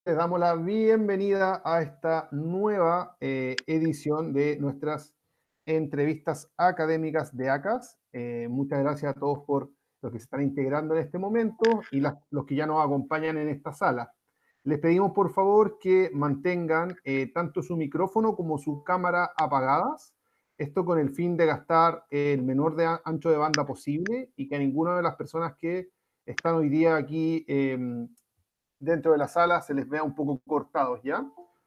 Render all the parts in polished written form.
Les damos la bienvenida a esta nueva edición de nuestras entrevistas académicas de ACAS. Muchas gracias a todos por los que se están integrando en este momento y los que ya nos acompañan en esta sala. Les pedimos por favor que mantengan tanto su micrófono como su cámara apagadas, esto con el fin de gastar el menor ancho de banda posible y que ninguna de las personas que están hoy día aquí dentro de la sala se les vea un poco cortados, ¿ya?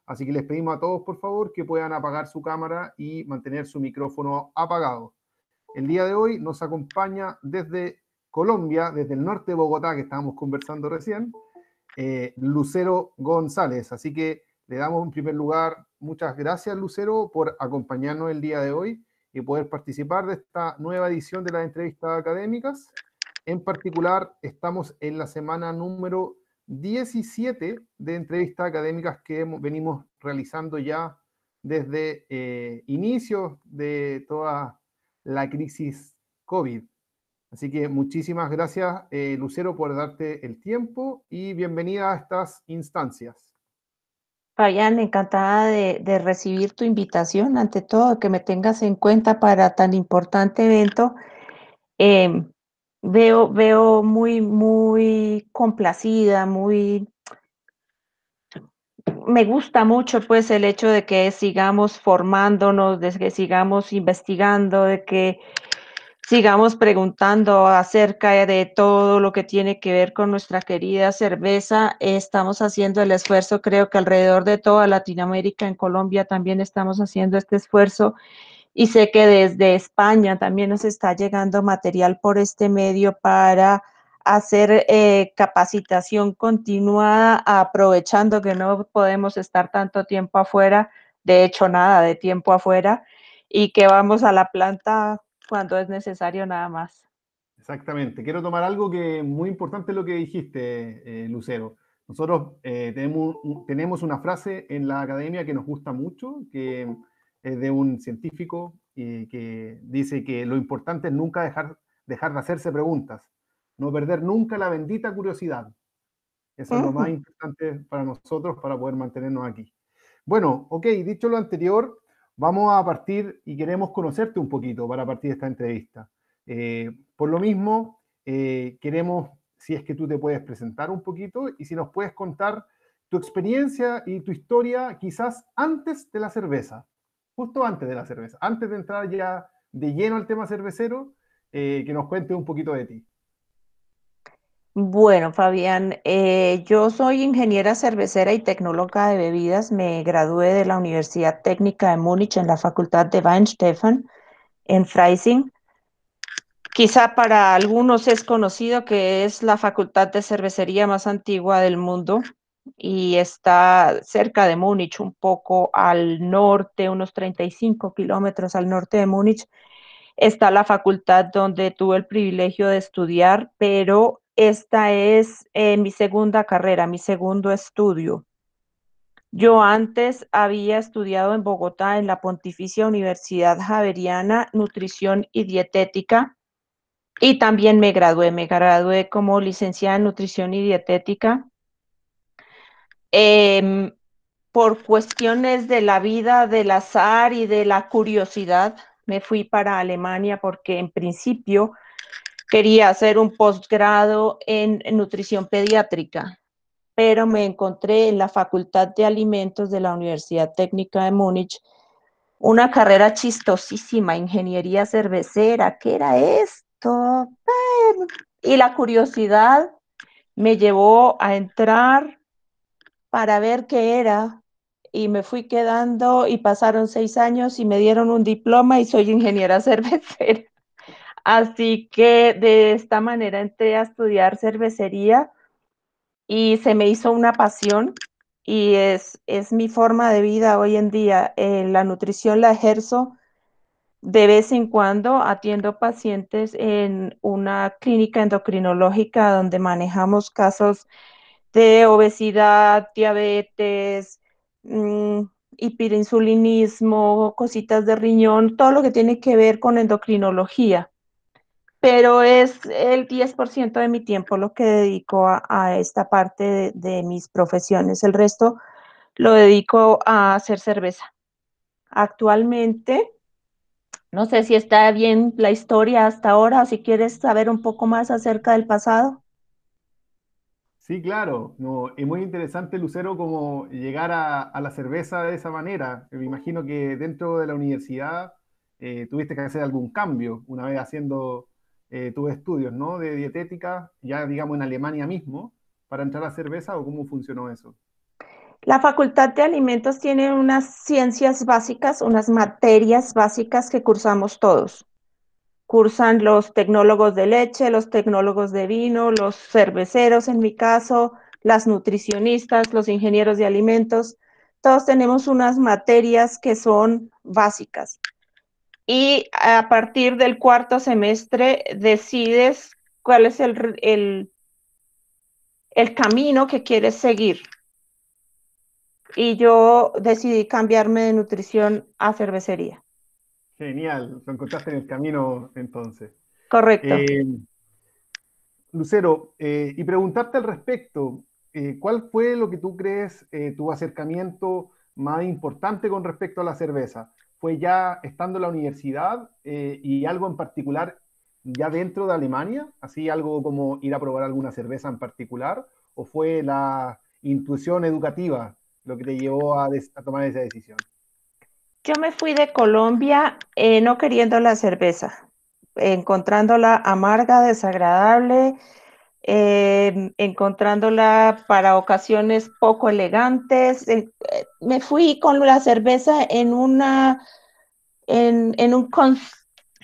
Así que les pedimos a todos, por favor, que puedan apagar su cámara y mantener su micrófono apagado. El día de hoy nos acompaña desde Colombia, desde el norte de Bogotá, que estábamos conversando recién, Lucero González. Así que le damos en primer lugar muchas gracias, Lucero, por acompañarnos el día de hoy y poder participar de esta nueva edición de las entrevistas académicas. En particular, estamos en la semana número 17 de entrevistas académicas que venimos realizando ya desde inicios de toda la crisis COVID. Así que muchísimas gracias, Lucero, por darte el tiempo y bienvenida a estas instancias. Fabián, encantada de recibir tu invitación, ante todo, que me tengas en cuenta para tan importante evento. Eh, veo muy complacida, me gusta mucho pues el hecho de que sigamos formándonos, de que sigamos investigando, de que sigamos preguntando acerca de todo lo que tiene que ver con nuestra querida cerveza. Estamos haciendo el esfuerzo, creo que alrededor de toda Latinoamérica, en Colombia también estamos haciendo este esfuerzo y sé que desde España también nos está llegando material por este medio para hacer capacitación continuada, aprovechando que no podemos estar tanto tiempo afuera, de hecho nada de tiempo afuera, y que vamos a la planta cuando es necesario nada más. Exactamente. Quiero tomar algo que es muy importante lo que dijiste, Lucero. Nosotros tenemos una frase en la academia que nos gusta mucho, que es de un científico que dice que lo importante es nunca dejar de hacerse preguntas, no perder nunca la bendita curiosidad. Eso es lo más importante para nosotros para poder mantenernos aquí. Bueno, ok, dicho lo anterior, vamos a partir y queremos conocerte un poquito para partir de esta entrevista. Por lo mismo, queremos, si es que tú te puedes presentar un poquito y si nos puedes contar tu experiencia y tu historia quizás antes de la cerveza, justo antes de la cerveza, antes de entrar ya de lleno al tema cervecero, que nos cuentes un poquito de ti. Bueno, Fabián, yo soy ingeniera cervecera y tecnóloga de bebidas. Me gradué de la Universidad Técnica de Múnich en la Facultad de Weinstefan en Freising. Quizá para algunos es conocido que es la facultad de cervecería más antigua del mundo y está cerca de Múnich, un poco al norte, unos 35 kilómetros al norte de Múnich. Está la facultad donde tuve el privilegio de estudiar, pero esta es mi segunda carrera, mi segundo estudio. Yo antes había estudiado en Bogotá en la Pontificia Universidad Javeriana Nutrición y Dietética y también me gradué como licenciada en Nutrición y Dietética. Eh, por cuestiones de la vida, del azar y de la curiosidad, me fui para Alemania porque en principio quería hacer un posgrado en nutrición pediátrica, pero me encontré en la Facultad de Alimentos de la Universidad Técnica de Múnich una carrera chistosísima, ingeniería cervecera. ¿Qué era esto? Y la curiosidad me llevó a entrar para ver qué era y me fui quedando y pasaron 6 años y me dieron un diploma y soy ingeniera cervecera. Así que de esta manera entré a estudiar cervecería y se me hizo una pasión y es mi forma de vida hoy en día. La nutrición la ejerzo de vez en cuando, atiendo pacientes en una clínica endocrinológica donde manejamos casos de obesidad, diabetes, mmm, hiperinsulinismo, cositas de riñón, todo lo que tiene que ver con endocrinología. pero es el 10% de mi tiempo lo que dedico a esta parte de mis profesiones. El resto lo dedico a hacer cerveza. Actualmente, no sé si está bien la historia hasta ahora o si quieres saber un poco más acerca del pasado. Sí, claro. No, es muy interesante, Lucero, como llegar a la cerveza de esa manera. Me imagino que dentro de la universidad tuviste que hacer algún cambio una vez haciendo tus estudios, ¿no? De dietética, ya digamos en Alemania mismo, para entrar a cerveza o cómo funcionó eso. La Facultad de Alimentos tiene unas ciencias básicas, unas materias básicas que cursamos todos. Cursan los tecnólogos de leche, los tecnólogos de vino, los cerveceros en mi caso, las nutricionistas, los ingenieros de alimentos. Todos tenemos unas materias que son básicas. Y a partir del cuarto semestre decides cuál es el camino que quieres seguir. Y yo decidí cambiarme de nutrición a cervecería. Genial, lo encontraste en el camino entonces. Correcto. Eh, Lucero, y preguntarte al respecto, ¿cuál fue lo que tú crees tu acercamiento más importante con respecto a la cerveza? ¿Fue ya estando en la universidad y algo en particular ya dentro de Alemania? ¿Así algo como ir a probar alguna cerveza en particular? ¿O fue la intuición educativa lo que te llevó a tomar esa decisión? Yo me fui de Colombia no queriendo la cerveza, encontrándola amarga, desagradable, encontrándola para ocasiones poco elegantes. Me fui con la cerveza en un, con,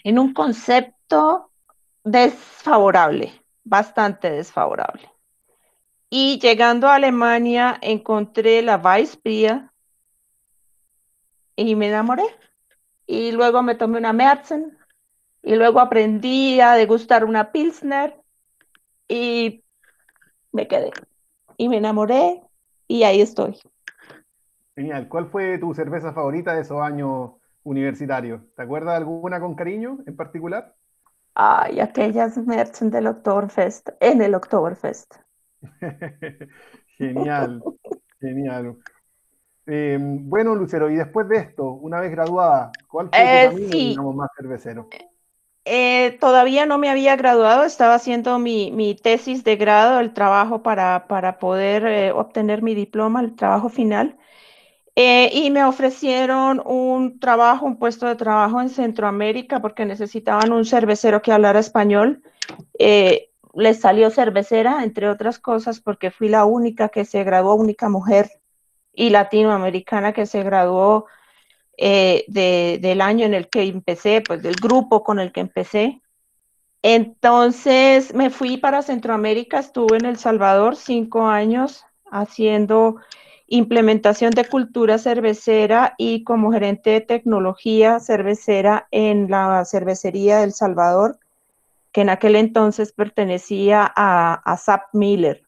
en un concepto desfavorable, bastante desfavorable. Y llegando a Alemania encontré la Weissbier y me enamoré. Y luego me tomé una Märzen y luego aprendí a degustar una Pilsner y me quedé y me enamoré y ahí estoy. Genial. ¿Cuál fue tu cerveza favorita de esos años universitarios? ¿Te acuerdas de alguna con cariño en particular? Ay, aquellas Märzen del Oktoberfest, en el Oktoberfest. Genial, genial. Bueno, Lucero, y después de esto, una vez graduada, ¿cuál fue tu camino, Sí, digamos, más cervecero? todavía no me había graduado, estaba haciendo mi tesis de grado, el trabajo para poder obtener mi diploma, el trabajo final. Y me ofrecieron un trabajo, un puesto de trabajo en Centroamérica porque necesitaban un cervecero que hablara español. Les salió cervecera, entre otras cosas, porque fui la única que se graduó, única mujer y latinoamericana que se graduó del año en el que empecé, pues del grupo con el que empecé. Entonces me fui para Centroamérica, estuve en El Salvador 5 años haciendo implementación de cultura cervecera y como gerente de tecnología cervecera en la cervecería de El Salvador, que en aquel entonces pertenecía a SAP Miller.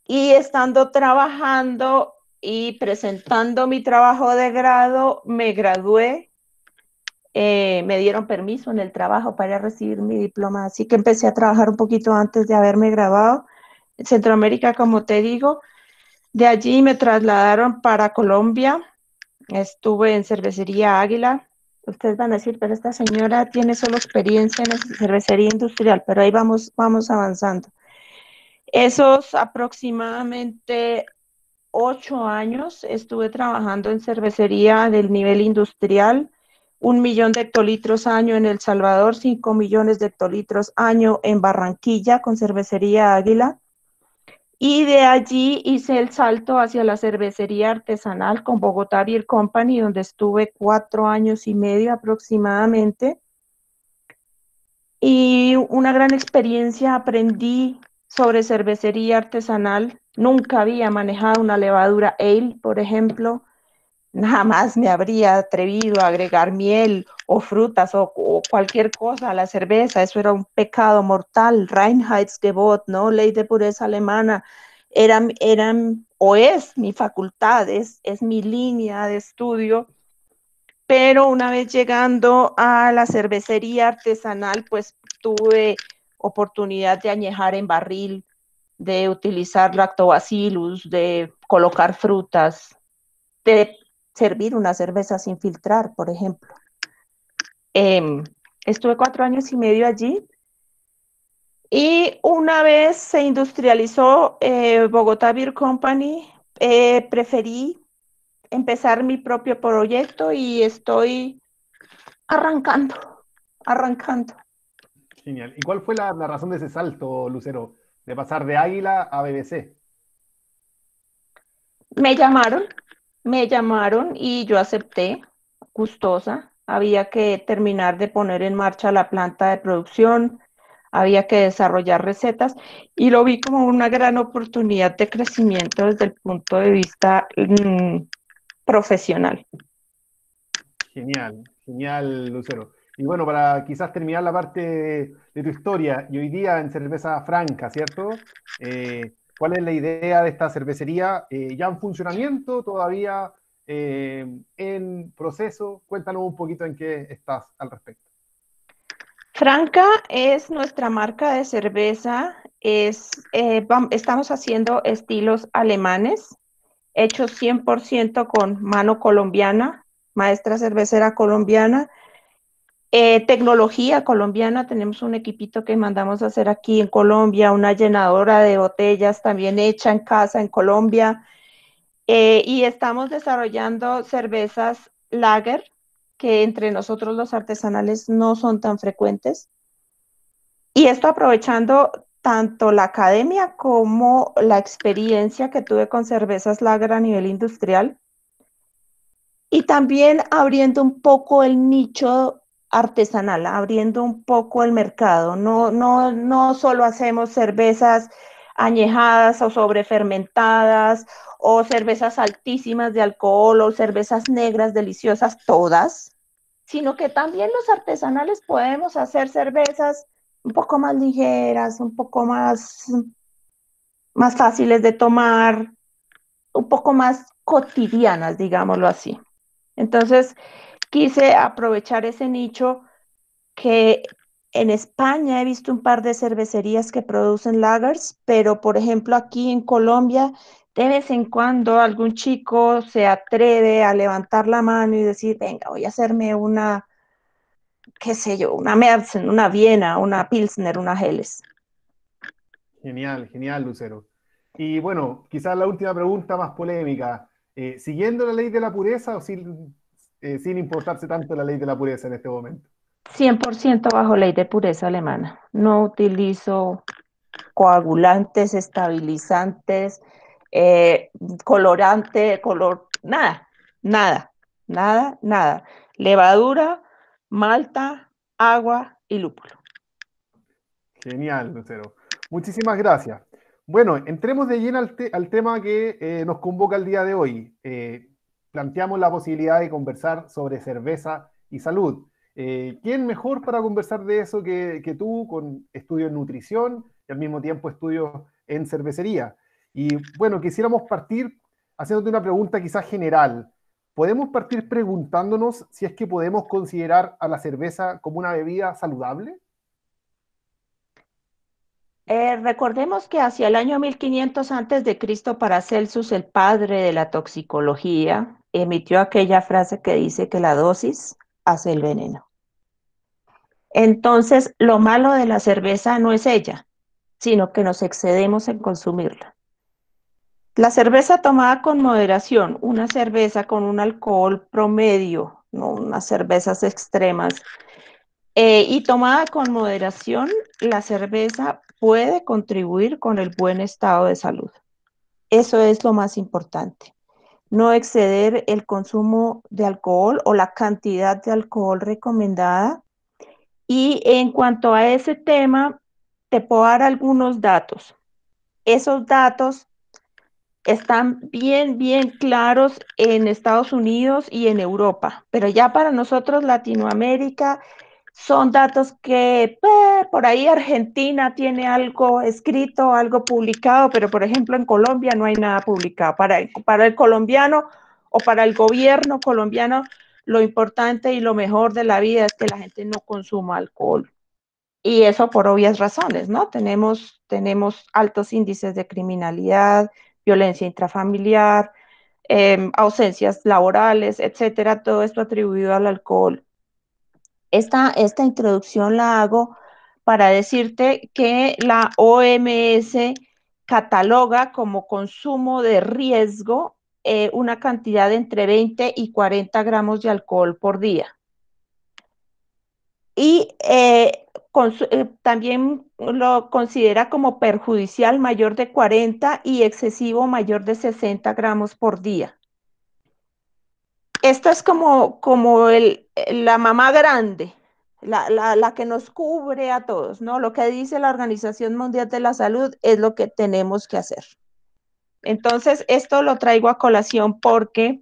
Y estando trabajando y presentando mi trabajo de grado, me gradué, me dieron permiso en el trabajo para recibir mi diploma, así que empecé a trabajar un poquito antes de haberme graduado en Centroamérica, como te digo. De allí me trasladaron para Colombia, estuve en Cervecería Águila. Ustedes van a decir, pero esta señora tiene solo experiencia en la cervecería industrial, pero ahí vamos avanzando. Esos aproximadamente 8 años estuve trabajando en cervecería del nivel industrial, 1 millón de hectolitros año en El Salvador, 5 millones de hectolitros año en Barranquilla con cervecería Águila. Y de allí hice el salto hacia la cervecería artesanal con Bogotá Beer Company, donde estuve 4 años y medio aproximadamente. Y una gran experiencia, aprendí sobre cervecería artesanal. Nunca había manejado una levadura ale, por ejemplo. Jamás me habría atrevido a agregar miel o frutas o cualquier cosa a la cerveza. Eso era un pecado mortal. Reinheitsgebot, ¿no? Ley de pureza alemana. Eran o es mi facultad, es mi línea de estudio pero una vez llegando a la cervecería artesanal, pues tuve oportunidad de añejar en barril, de utilizar lactobacillus, de colocar frutas, de servir una cerveza sin filtrar, por ejemplo. Estuve 4 años y medio allí y una vez se industrializó Bogotá Beer Company, preferí empezar mi propio proyecto y estoy arrancando, arrancando. Genial. ¿Y cuál fue la razón de ese salto, Lucero, de pasar de Águila a BBC? Me llamaron, me llamaron y yo acepté, gustosa. Había que terminar de poner en marcha la planta de producción, había que desarrollar recetas y lo vi como una gran oportunidad de crecimiento desde el punto de vista profesional. Genial, genial, Lucero. Y bueno, para quizás terminar la parte de tu historia, y hoy día en Cerveza Franca, ¿cierto? ¿Cuál es la idea de esta cervecería? ¿Ya en funcionamiento? ¿Todavía en proceso? Cuéntanos un poquito en qué estás al respecto. Franca es nuestra marca de cerveza. Estamos haciendo estilos alemanes, hechos 100% con mano colombiana, maestra cervecera colombiana. Tecnología colombiana, tenemos un equipito que mandamos a hacer aquí en Colombia, una llenadora de botellas también hecha en casa en Colombia, y estamos desarrollando cervezas lager, que entre nosotros los artesanales no son tan frecuentes, y esto aprovechando tanto la academia como la experiencia que tuve con cervezas lager a nivel industrial, y también abriendo un poco el nicho artesanal, abriendo un poco el mercado. No solo hacemos cervezas añejadas o sobrefermentadas o cervezas altísimas de alcohol o cervezas negras deliciosas, todas, sino que también los artesanales podemos hacer cervezas un poco más ligeras, un poco más fáciles de tomar, un poco más cotidianas, digámoslo así. Entonces, quise aprovechar ese nicho que en España he visto un par de cervecerías que producen lagers, pero por ejemplo aquí en Colombia, de vez en cuando algún chico se atreve a levantar la mano y decir, venga, voy a hacerme una, qué sé yo, una Märzen, una Viena, una Pilsner, una Helles. Genial, genial, Lucero. Y bueno, quizás la última pregunta más polémica. ¿Siguiendo la ley de la pureza o sin importarse tanto la ley de la pureza en este momento? 100% bajo ley de pureza alemana. No utilizo coagulantes, estabilizantes, eh, colorante, nada, nada, nada, nada. Levadura, malta, agua y lúpulo. Genial, Lucero. Muchísimas gracias. Bueno, entremos de lleno al tema que nos convoca el día de hoy. Planteamos la posibilidad de conversar sobre cerveza y salud. ¿Quién mejor para conversar de eso que tú, con estudios en nutrición y al mismo tiempo estudios en cervecería? Y bueno, quisiéramos partir haciéndote una pregunta quizás general. ¿Podemos partir preguntándonos si es que podemos considerar a la cerveza como una bebida saludable? Recordemos que hacia el año 1500 antes de Cristo, Paracelsus, el padre de la toxicología, emitió aquella frase que dice que la dosis hace el veneno. Entonces, lo malo de la cerveza no es ella, sino que nos excedemos en consumirla. La cerveza tomada con moderación, una cerveza con un alcohol promedio, no unas cervezas extremas, y tomada con moderación, la cerveza puede contribuir con el buen estado de salud. Eso es lo más importante. No exceder el consumo de alcohol o la cantidad de alcohol recomendada. Y en cuanto a ese tema, te puedo dar algunos datos. Esos datos están bien claros en Estados Unidos y en Europa, pero ya para nosotros Latinoamérica son datos que por ahí Argentina tiene algo escrito, algo publicado, pero por ejemplo en Colombia no hay nada publicado. Para el colombiano o para el gobierno colombiano, lo importante y lo mejor de la vida es que la gente no consuma alcohol. Y eso por obvias razones, ¿no? Tenemos altos índices de criminalidad, violencia intrafamiliar, ausencias laborales, etcétera, todo esto atribuido al alcohol. Esta introducción la hago para decirte que la OMS cataloga como consumo de riesgo una cantidad de entre 20 y 40 gramos de alcohol por día. Y también lo considera como perjudicial mayor de 40 y excesivo mayor de 60 gramos por día. Esto es como la mamá grande, la que nos cubre a todos, ¿no? Lo que dice la Organización Mundial de la Salud es lo que tenemos que hacer. Entonces, esto lo traigo a colación porque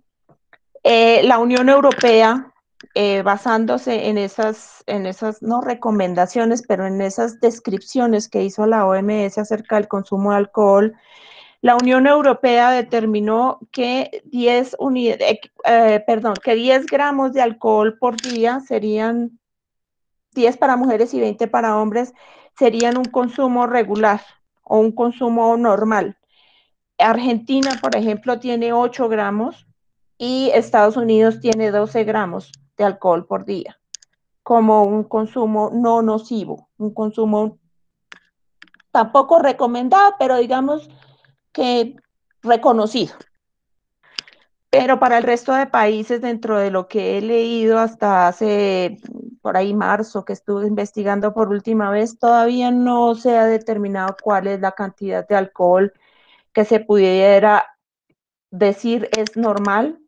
la Unión Europea, basándose en esas, no recomendaciones, pero en esas descripciones que hizo la OMS acerca del consumo de alcohol, la Unión Europea determinó que 10 gramos de alcohol por día serían 10 para mujeres y 20 para hombres, serían un consumo regular o un consumo normal. Argentina, por ejemplo, tiene 8 gramos y Estados Unidos tiene 12 gramos de alcohol por día, como un consumo no nocivo, un consumo tampoco recomendado, pero digamos que reconocido. Pero para el resto de países, dentro de lo que he leído hasta hace por ahí marzo, que estuve investigando por última vez, todavía no se ha determinado cuál es la cantidad de alcohol que se pudiera decir es normal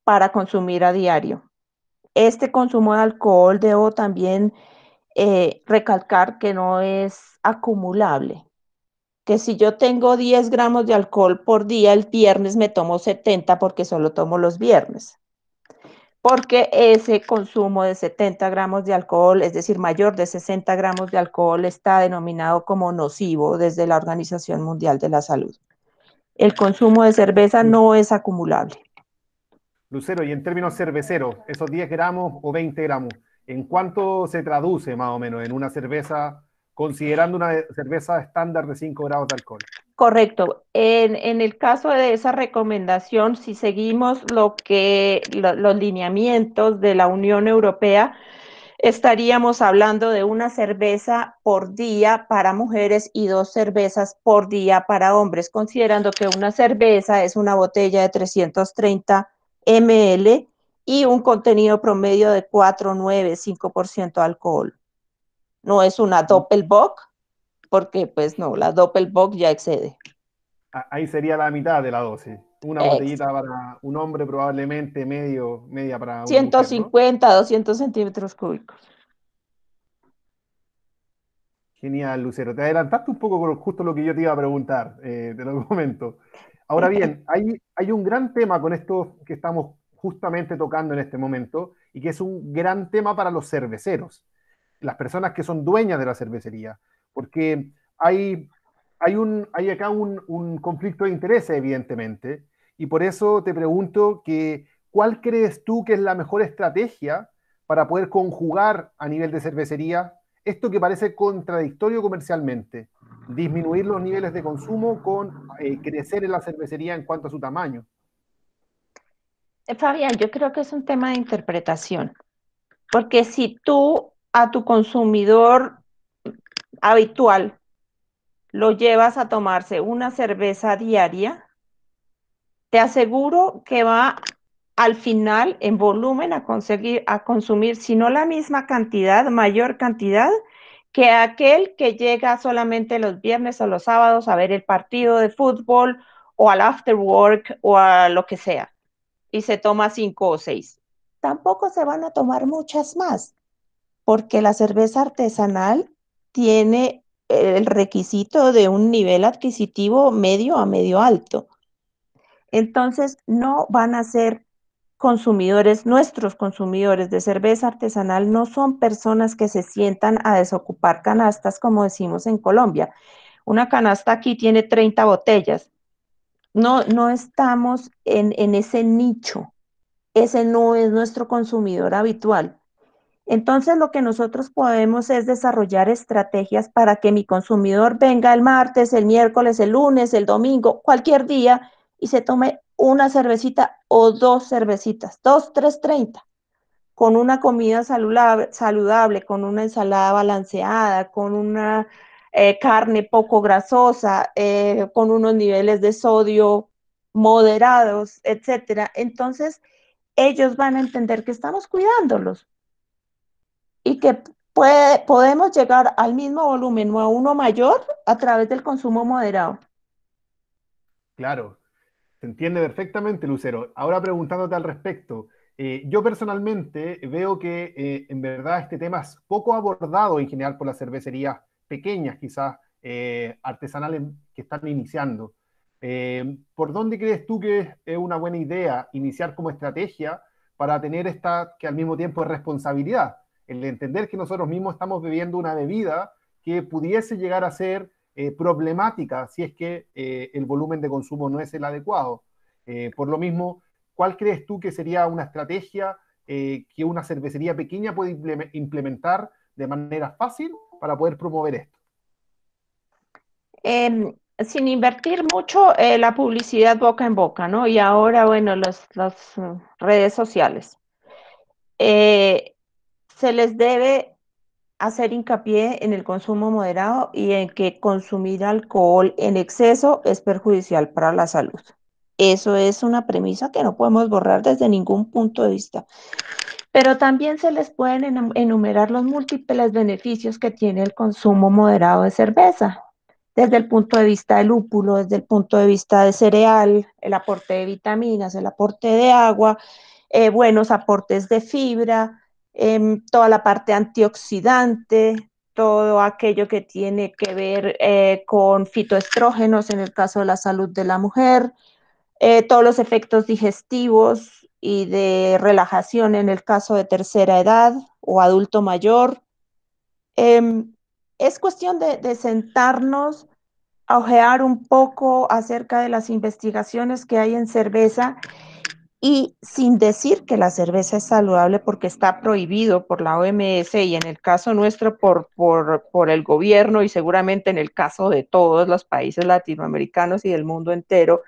para consumir a diario. Este consumo de alcohol debo también recalcar que no es acumulable, que si yo tengo 10 gramos de alcohol por día, el viernes me tomo 70 porque solo tomo los viernes. Porque ese consumo de 70 gramos de alcohol, es decir, mayor de 60 gramos de alcohol, está denominado como nocivo desde la Organización Mundial de la Salud. El consumo de cerveza no es acumulable. Lucero, y en términos cerveceros, esos 10 gramos o 20 gramos, ¿en cuánto se traduce más o menos en una cerveza, considerando una cerveza estándar de 5 grados de alcohol? Correcto. En el caso de esa recomendación, si seguimos los lineamientos de la Unión Europea, estaríamos hablando de una cerveza por día para mujeres y 2 cervezas por día para hombres, considerando que una cerveza es una botella de 330 ml y un contenido promedio de 4,9-5% de alcohol. No es una Doppelbock, porque pues no, la Doppelbock ya excede. Ahí sería la mitad de la dosis. Una botellita para un hombre, probablemente media para una mujer, ¿no? 150-200 centímetros cúbicos. Genial, Lucero. Te adelantaste un poco con justo lo que yo te iba a preguntar, te lo comento. Ahora bien, hay un gran tema con esto que estamos justamente tocando en este momento y que es un gran tema para los cerveceros, las personas que son dueñas de la cervecería, porque hay acá un conflicto de intereses, evidentemente, y por eso te pregunto que, ¿cuál crees tú que es la mejor estrategia para poder conjugar a nivel de cervecería esto que parece contradictorio comercialmente? Disminuir los niveles de consumo con crecer en la cervecería en cuanto a su tamaño. Fabián, yo creo que es un tema de interpretación, porque si tú a tu consumidor habitual lo llevas a tomarse una cerveza diaria, te aseguro que va al final en volumen a consumir, si no la misma cantidad, mayor cantidad, que aquel que llega solamente los viernes o los sábados a ver el partido de fútbol o al after work o a lo que sea, y se toma 5 o 6. Tampoco se van a tomar muchas más, porque la cerveza artesanal tiene el requisito de un nivel adquisitivo medio a medio alto. Entonces, no van a ser consumidores, nuestros consumidores de cerveza artesanal no son personas que se sientan a desocupar canastas, como decimos en Colombia. Una canasta aquí tiene 30 botellas. No estamos en ese nicho. ese no es nuestro consumidor habitual. Entonces, lo que nosotros podemos es desarrollar estrategias para que mi consumidor venga el martes, el miércoles, el lunes, el domingo, cualquier día y se tome una cervecita o dos cervecitas, dos, tres, 30, con una comida saludable, con una ensalada balanceada, con una carne poco grasosa, con unos niveles de sodio moderados, etcétera. Entonces, ellos van a entender que estamos cuidándolos y que podemos llegar al mismo volumen o a uno mayor a través del consumo moderado. Claro, se entiende perfectamente, Lucero. Ahora preguntándote al respecto, yo personalmente veo que en verdad este tema es poco abordado en general por las cervecerías pequeñas, quizás artesanales que están iniciando. ¿Por dónde crees tú que es una buena idea iniciar como estrategia para tener esta que al mismo tiempo es responsabilidad? El entender que nosotros mismos estamos bebiendo una bebida que pudiese llegar a ser problemática si es que el volumen de consumo no es el adecuado. Por lo mismo, ¿cuál crees tú que sería una estrategia que una cervecería pequeña puede implementar de manera fácil para poder promover esto? Sin invertir mucho, la publicidad boca en boca, ¿no? Y ahora, bueno, las redes sociales. Eh, Se les debe hacer hincapié en el consumo moderado y en que consumir alcohol en exceso es perjudicial para la salud. Eso es una premisa que no podemos borrar desde ningún punto de vista. Pero también se les pueden enumerar los múltiples beneficios que tiene el consumo moderado de cerveza, desde el punto de vista del lúpulo, desde el punto de vista de cereal, el aporte de vitaminas, el aporte de agua, buenos aportes de fibra, toda la parte antioxidante, todo aquello que tiene que ver con fitoestrógenos en el caso de la salud de la mujer, todos los efectos digestivos y de relajación en el caso de tercera edad o adulto mayor. Eh, es cuestión de sentarnos a ojear un poco acerca de las investigaciones que hay en cerveza y sin decir que la cerveza es saludable porque está prohibido por la OMS y en el caso nuestro por el gobierno y seguramente en el caso de todos los países latinoamericanos y del mundo entero,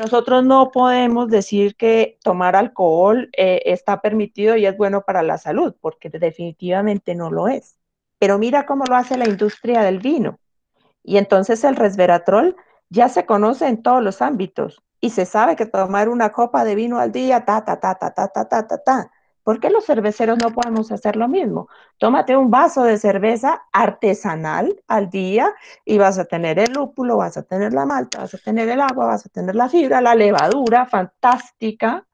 nosotros no podemos decir que tomar alcohol está permitido y es bueno para la salud, porque definitivamente no lo es. Pero mira cómo lo hace la industria del vino. Y entonces el resveratrol ya se conoce en todos los ámbitos y se sabe que tomar una copa de vino al día, ta, ta, ta, ta, ta, ta, ta, ta, ta. ¿Por qué los cerveceros no podemos hacer lo mismo? Tómate un vaso de cerveza artesanal al día y vas a tener el lúpulo, vas a tener la malta, vas a tener el agua, vas a tener la fibra, la levadura, fantástica.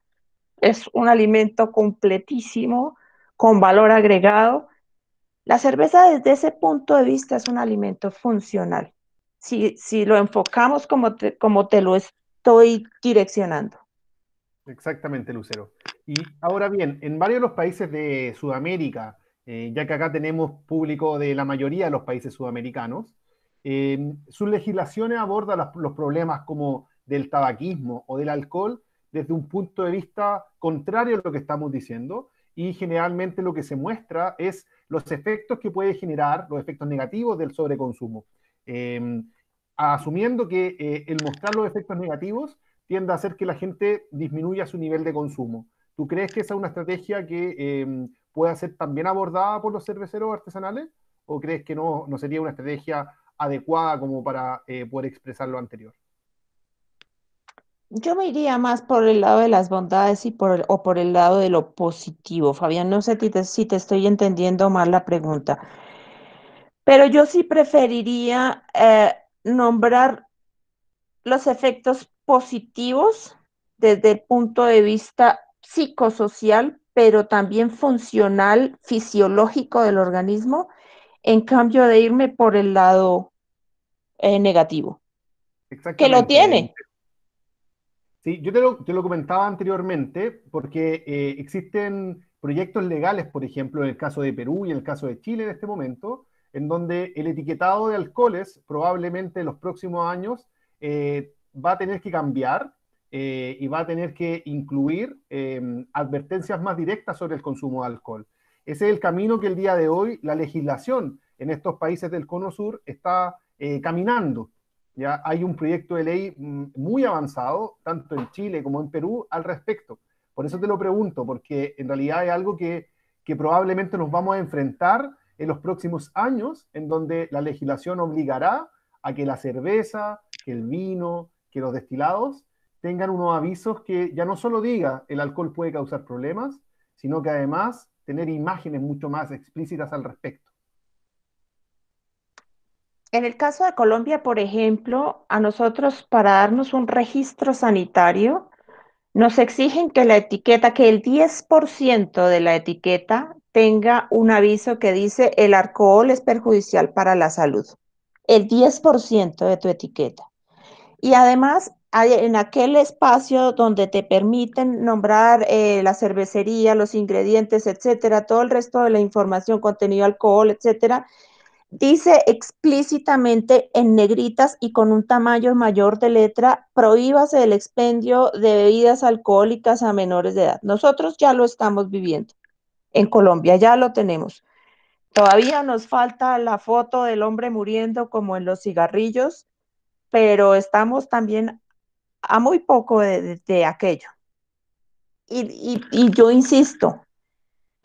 Es un alimento completísimo, con valor agregado. La cerveza desde ese punto de vista es un alimento funcional. Si lo enfocamos como te lo estoy direccionando. Exactamente, Lucero. Y ahora bien, en varios de los países de Sudamérica, ya que acá tenemos público de la mayoría de los países sudamericanos, sus legislaciones abordan los problemas como del tabaquismo o del alcohol desde un punto de vista contrario a lo que estamos diciendo y generalmente lo que se muestra es los efectos que puede generar, los efectos negativos del sobreconsumo. Eh, Asumiendo que el mostrar los efectos negativos tiende a hacer que la gente disminuya su nivel de consumo. ¿Tú crees que esa es una estrategia que pueda ser también abordada por los cerveceros artesanales? ¿O crees que no sería una estrategia adecuada como para poder expresar lo anterior? Yo me iría más por el lado de las bondades o por el lado de lo positivo, Fabián. No sé si te estoy entendiendo mal la pregunta, pero yo sí preferiría nombrar los efectos positivos desde el punto de vista psicosocial, pero también funcional, fisiológico del organismo, en cambio de irme por el lado negativo, que lo Exactamente. tiene. Sí, yo te lo comentaba anteriormente porque existen proyectos legales, por ejemplo, en el caso de Perú y en el caso de Chile en este momento, en donde el etiquetado de alcoholes probablemente en los próximos años va a tener que cambiar y va a tener que incluir advertencias más directas sobre el consumo de alcohol. Ese es el camino que el día de hoy la legislación en estos países del Cono Sur está caminando. Ya hay un proyecto de ley muy avanzado, tanto en Chile como en Perú, al respecto. Por eso te lo pregunto, porque en realidad es algo que probablemente nos vamos a enfrentar en los próximos años, en donde la legislación obligará a que la cerveza, que el vino, que los destilados tengan unos avisos que ya no solo diga el alcohol puede causar problemas, sino que además tener imágenes mucho más explícitas al respecto. En el caso de Colombia, por ejemplo, a nosotros para darnos un registro sanitario, nos exigen que la etiqueta, que el 10% de la etiqueta tenga un aviso que dice el alcohol es perjudicial para la salud. El 10% de tu etiqueta. Y además, en aquel espacio donde te permiten nombrar la cervecería, los ingredientes, etcétera, todo el resto de la información, contenido alcohol, etcétera, dice explícitamente en negritas y con un tamaño mayor de letra, prohíbase el expendio de bebidas alcohólicas a menores de edad. Nosotros ya lo estamos viviendo. En Colombia ya lo tenemos. Todavía nos falta la foto del hombre muriendo como en los cigarrillos, pero estamos también a muy poco de aquello. Y yo insisto,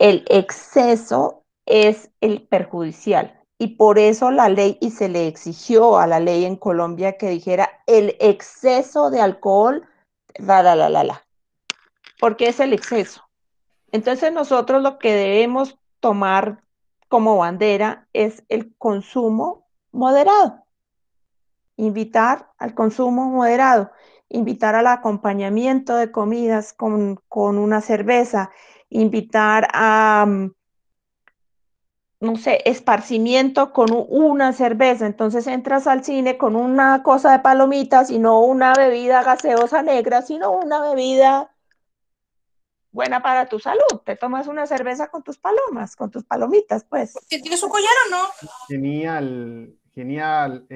el exceso es el perjudicial. Y por eso la ley, y se le exigió a la ley en Colombia que dijera el exceso de alcohol, porque es el exceso. Entonces nosotros lo que debemos tomar como bandera es el consumo moderado, invitar al consumo moderado, invitar al acompañamiento de comidas con una cerveza, invitar a, no sé, esparcimiento con una cerveza. Entonces entras al cine con una cosa de palomitas y no una bebida gaseosa negra, sino una bebida buena para tu salud. Te tomas una cerveza con tus palomas, con tus palomitas, pues. ¿Tiene su collar o no? Genial, genial,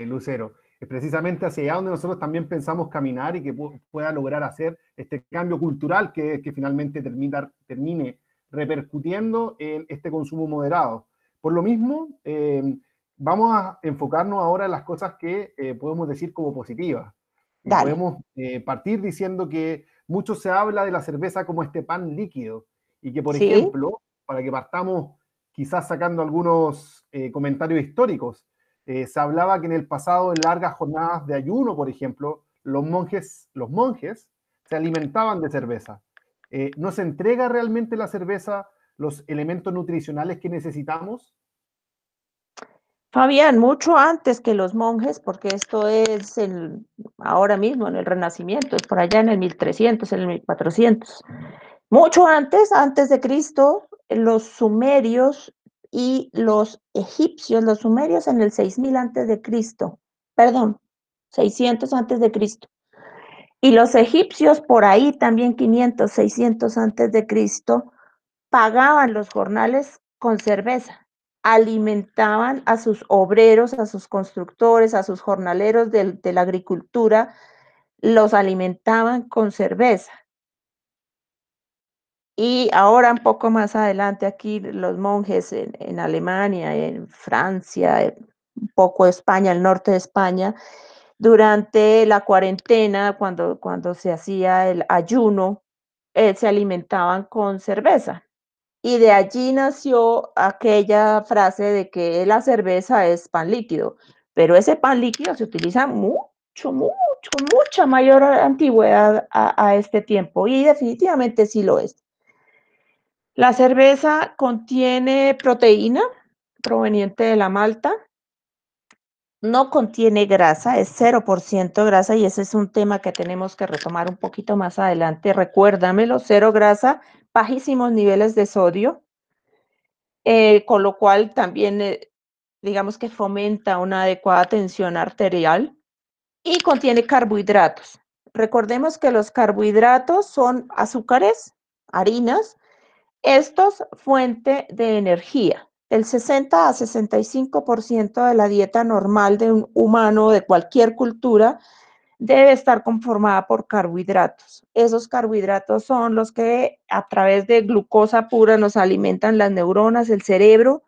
Lucero. Es precisamente hacia allá donde nosotros también pensamos caminar y que pueda lograr hacer este cambio cultural que finalmente termine repercutiendo en este consumo moderado. Por lo mismo, vamos a enfocarnos ahora en las cosas que podemos decir como positivas. Y Dale. podemos partir diciendo que mucho se habla de la cerveza como este pan líquido y que, por ¿Sí? ejemplo, para que partamos quizás sacando algunos comentarios históricos, se hablaba que en el pasado, en largas jornadas de ayuno, por ejemplo, los monjes se alimentaban de cerveza. ¿No se entrega realmente la cerveza los elementos nutricionales que necesitamos? Fabián, mucho antes que los monjes, porque esto es ahora mismo en el Renacimiento, es por allá en el 1300, en el 1400. Mucho antes de Cristo, los sumerios y los egipcios, los sumerios en el 6000 antes de Cristo, perdón, 600 antes de Cristo, y los egipcios por ahí también 500, 600 antes de Cristo, pagaban los jornales con cerveza, alimentaban a sus obreros, a sus constructores, a sus jornaleros de la agricultura, los alimentaban con cerveza. Y ahora un poco más adelante aquí los monjes en Alemania, en Francia, un poco España, el norte de España, durante la cuarentena, cuando se hacía el ayuno, se alimentaban con cerveza. Y de allí nació aquella frase de que la cerveza es pan líquido, pero ese pan líquido se utiliza mucha mayor antigüedad a este tiempo y definitivamente sí lo es. La cerveza contiene proteína proveniente de la malta, no contiene grasa, es 0% grasa y ese es un tema que tenemos que retomar un poquito más adelante. Recuérdamelo, cero grasa, bajísimos niveles de sodio, con lo cual también digamos que fomenta una adecuada tensión arterial y contiene carbohidratos. Recordemos que los carbohidratos son azúcares, harinas, estos fuente de energía. El 60 a 65% de la dieta normal de un humano de cualquier cultura debe estar conformada por carbohidratos. Esos carbohidratos son los que a través de glucosa pura nos alimentan las neuronas, el cerebro,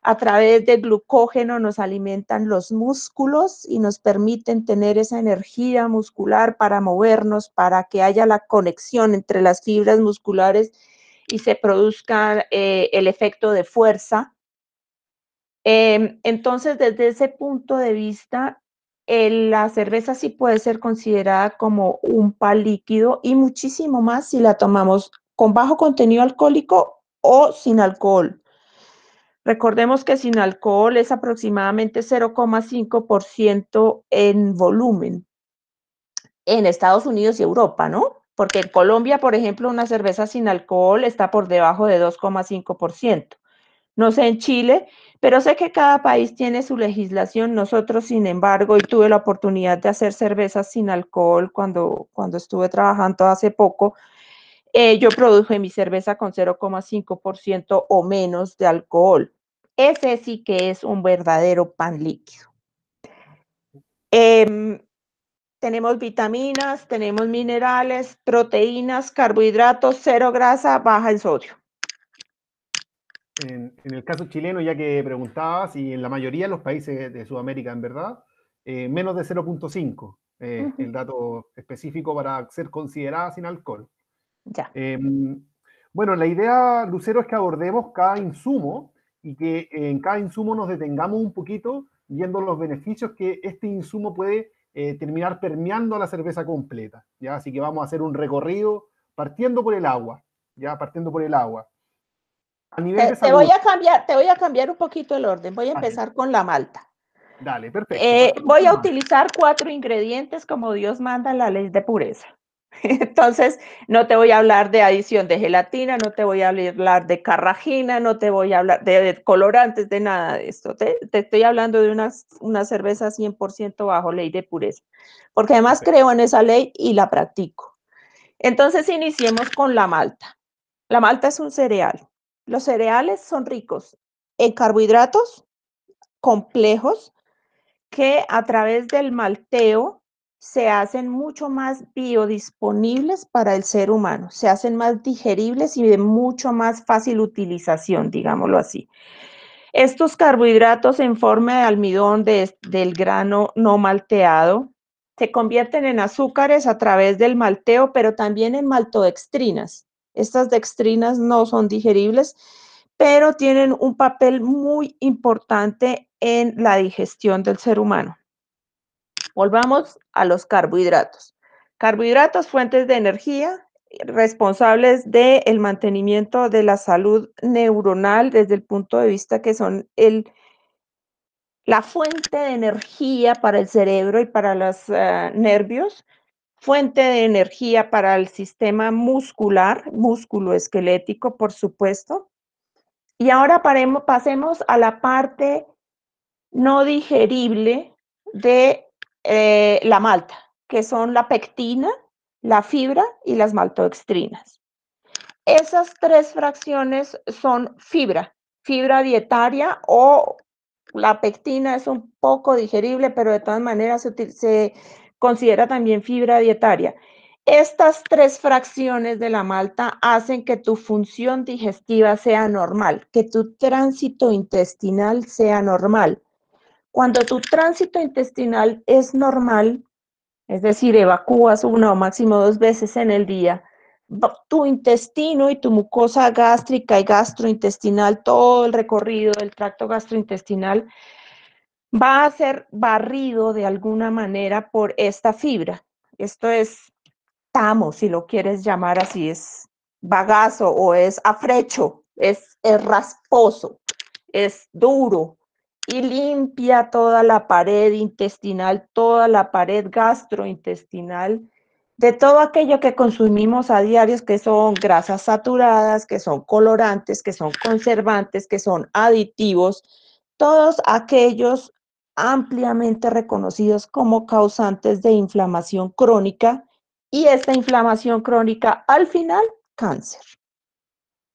a través de glucógeno nos alimentan los músculos y nos permiten tener esa energía muscular para movernos, para que haya la conexión entre las fibras musculares y se produzca el efecto de fuerza. Entonces, desde ese punto de vista, la cerveza sí puede ser considerada como un pan líquido y muchísimo más si la tomamos con bajo contenido alcohólico o sin alcohol. Recordemos que sin alcohol es aproximadamente 0,5% en volumen en Estados Unidos y Europa, ¿no? Porque en Colombia, por ejemplo, una cerveza sin alcohol está por debajo de 2,5%. No sé en Chile, pero sé que cada país tiene su legislación. Nosotros, sin embargo, y tuve la oportunidad de hacer cervezas sin alcohol cuando estuve trabajando hace poco, yo produje mi cerveza con 0,5% o menos de alcohol. Ese sí que es un verdadero pan líquido. Tenemos vitaminas, tenemos minerales, proteínas, carbohidratos, cero grasa, baja en sodio. En el caso chileno, ya que preguntabas, y en la mayoría de los países de Sudamérica, en verdad, menos de 0,5, el dato específico para ser considerada sin alcohol. Ya. Bueno, la idea, Lucero, es que abordemos cada insumo y que en cada insumo nos detengamos un poquito viendo los beneficios que este insumo puede terminar permeando a la cerveza completa, ¿ya? Así que vamos a hacer un recorrido partiendo por el agua, ¿ya? Partiendo por el agua. A nivel de Te voy salud. a cambiar un poquito el orden. Voy a Dale, empezar con la malta. dale, perfecto. Partimos Voy con a la malta. utilizar 4 ingredientes como Dios manda en la ley de pureza. Entonces, no te voy a hablar de adición de gelatina, no te voy a hablar de carragina, no te voy a hablar de colorantes, de nada de esto. Te estoy hablando de una cerveza 100% bajo ley de pureza, porque además Perfecto. creo en esa ley y la practico. Entonces, iniciemos con la malta. La malta es un cereal. Los cereales son ricos en carbohidratos complejos que a través del malteo se hacen mucho más biodisponibles para el ser humano, se hacen más digeribles y de mucho más fácil utilización, digámoslo así. Estos carbohidratos en forma de almidón del grano no malteado se convierten en azúcares a través del malteo, pero también en maltodextrinas. Estas dextrinas no son digeribles, pero tienen un papel muy importante en la digestión del ser humano. Volvamos a los carbohidratos. Carbohidratos, fuentes de energía, responsables del mantenimiento de la salud neuronal desde el punto de vista que son la fuente de energía para el cerebro y para los nervios, fuente de energía para el sistema muscular, músculo esquelético, por supuesto. Y ahora pasemos a la parte no digerible de la malta, que son la pectina, la fibra y las maltodextrinas. Esas 3 fracciones son fibra dietaria, o la pectina es un poco digerible, pero de todas maneras se considera también fibra dietaria. Estas 3 fracciones de la malta hacen que tu función digestiva sea normal, que tu tránsito intestinal sea normal. Cuando tu tránsito intestinal es normal, es decir, evacúas 1 o máximo 2 veces en el día, tu intestino y tu mucosa gástrica y gastrointestinal, todo el recorrido del tracto gastrointestinal, va a ser barrido de alguna manera por esta fibra. Esto es tamo, si lo quieres llamar así, es bagazo o es afrecho, es rasposo, es duro y limpia toda la pared intestinal, toda la pared gastrointestinal de todo aquello que consumimos a diario, que son grasas saturadas, que son colorantes, que son conservantes, que son aditivos, todos aquellos ampliamente reconocidos como causantes de inflamación crónica, y esta inflamación crónica al final, cáncer.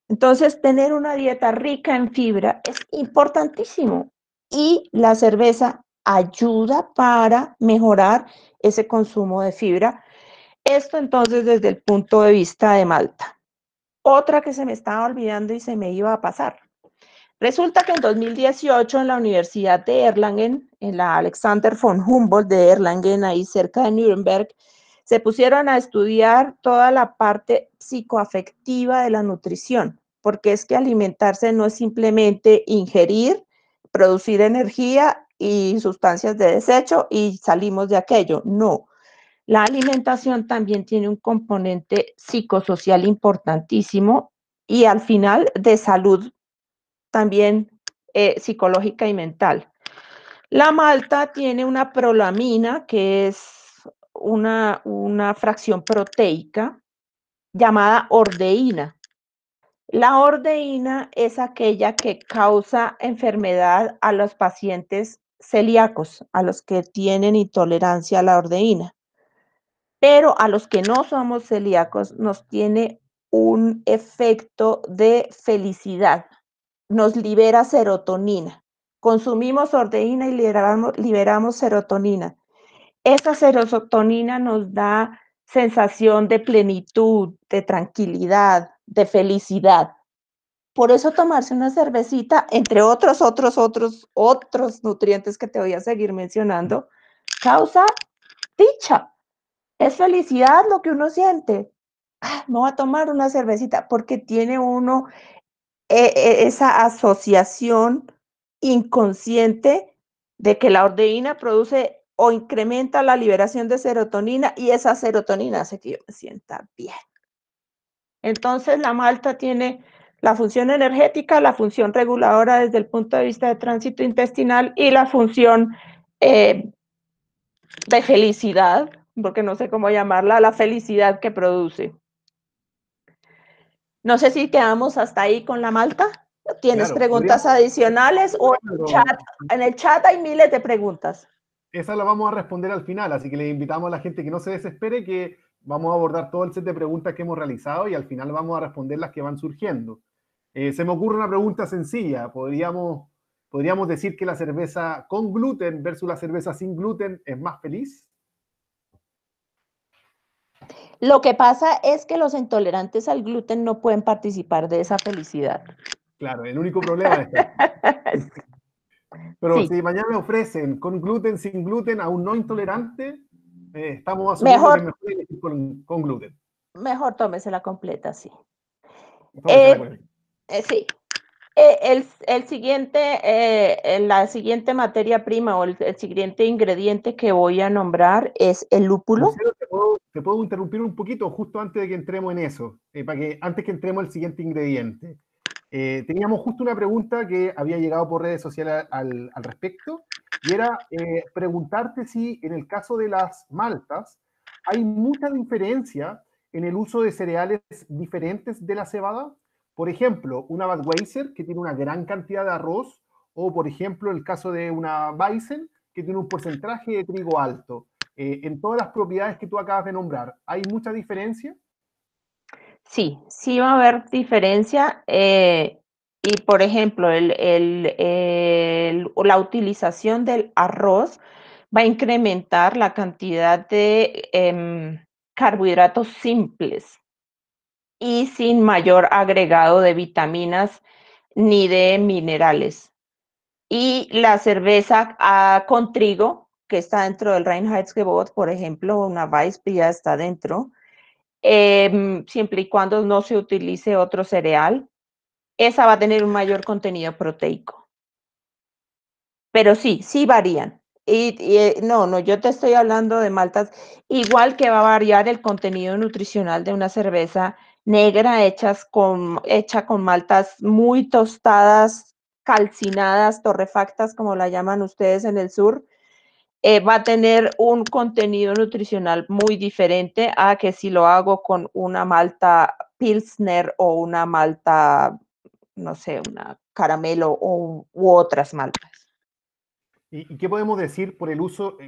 Entonces, tener una dieta rica en fibra es importantísimo, y la cerveza ayuda para mejorar ese consumo de fibra. Esto entonces desde el punto de vista de malta. Otra que se me estaba olvidando y se me iba a pasar. Resulta que en 2018 en la Universidad de Erlangen, en la Alexander von Humboldt de Erlangen, ahí cerca de Nuremberg, se pusieron a estudiar toda la parte psicoafectiva de la nutrición, porque es que alimentarse no es simplemente ingerir, producir energía y sustancias de desecho y salimos de aquello. No, la alimentación también tiene un componente psicosocial importantísimo y al final de salud también psicológica y mental. La malta tiene una prolamina, que es una fracción proteica llamada ordeína. La ordeína es aquella que causa enfermedad a los pacientes celíacos, a los que tienen intolerancia a la ordeína. Pero a los que no somos celíacos nos tiene un efecto de felicidad, nos libera serotonina. Consumimos ordeína y liberamos serotonina. Esa serotonina nos da sensación de plenitud, de tranquilidad, de felicidad. Por eso tomarse una cervecita, entre otros nutrientes que te voy a seguir mencionando, causa dicha. Es felicidad lo que uno siente. Me voy a tomar una cervecita porque tiene uno esa asociación inconsciente de que la ordeína produce o incrementa la liberación de serotonina y esa serotonina hace que yo me sienta bien. Entonces la malta tiene la función energética, la función reguladora desde el punto de vista de tránsito intestinal y la función de felicidad, porque no sé cómo llamarla, la felicidad que produce. No sé si quedamos hasta ahí con la malta. ¿Tienes Claro, preguntas adicionales o en el chat hay miles de preguntas? esa la vamos a responder al final, así que le invitamos a la gente que no se desespere, que vamos a abordar todo el set de preguntas que hemos realizado y al final vamos a responder las que van surgiendo. Se me ocurre una pregunta sencilla. ¿Podríamos decir que la cerveza con gluten versus la cerveza sin gluten es más feliz? Lo que pasa es que los intolerantes al gluten no pueden participar de esa felicidad. Claro, el único problema es este. Pero Sí, si mañana me ofrecen con gluten, sin gluten, a un no intolerante, estamos asumiendo que es mejor, mejor elegir con gluten. mejor tómese la completa, sí. Tómese la cuenta. Sí. La siguiente materia prima o el siguiente ingrediente que voy a nombrar es el lúpulo. Lucero, ¿te puedo interrumpir un poquito justo antes de que entremos en eso? Antes que entremos al siguiente ingrediente. Teníamos justo una pregunta que había llegado por redes sociales al respecto, y era preguntarte si en el caso de las maltas hay mucha diferencia en el uso de cereales diferentes de la cebada. Por ejemplo, una Budweiser que tiene una gran cantidad de arroz, o por ejemplo el caso de una Weizen que tiene un porcentaje de trigo alto. En todas las propiedades que tú acabas de nombrar, ¿hay mucha diferencia? Sí, sí va a haber diferencia. Y por ejemplo, la utilización del arroz va a incrementar la cantidad de carbohidratos simples y sin mayor agregado de vitaminas ni de minerales. Y la cerveza con trigo, que está dentro del Reinheitsgebot, por ejemplo, una Weissbier ya está dentro, siempre y cuando no se utilice otro cereal, esa va a tener un mayor contenido proteico. Pero sí, sí varían. No, yo te estoy hablando de maltas, igual que va a variar el contenido nutricional de una cerveza negra hecha con maltas muy tostadas, calcinadas, torrefactas, como la llaman ustedes en el sur, va a tener un contenido nutricional muy diferente a que si lo hago con una malta Pilsner o una malta, no sé, una caramelo u otras maltas. ¿Y qué podemos decir con el uso,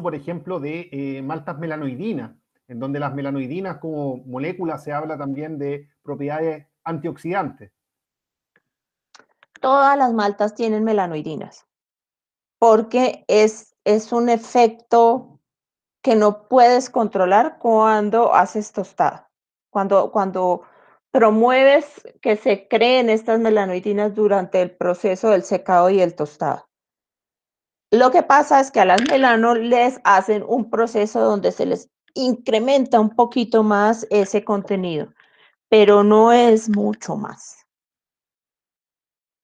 por ejemplo, de maltas melanoidinas, en donde las melanoidinas como moléculas se habla también de propiedades antioxidantes? Todas las maltas tienen melanoidinas. porque es un efecto que no puedes controlar cuando haces tostada. Cuando promueves que se creen estas melanoidinas durante el proceso del secado y el tostado. Lo que pasa es que a las melanos les hacen un proceso donde se les incrementa un poquito más ese contenido, pero no es mucho más.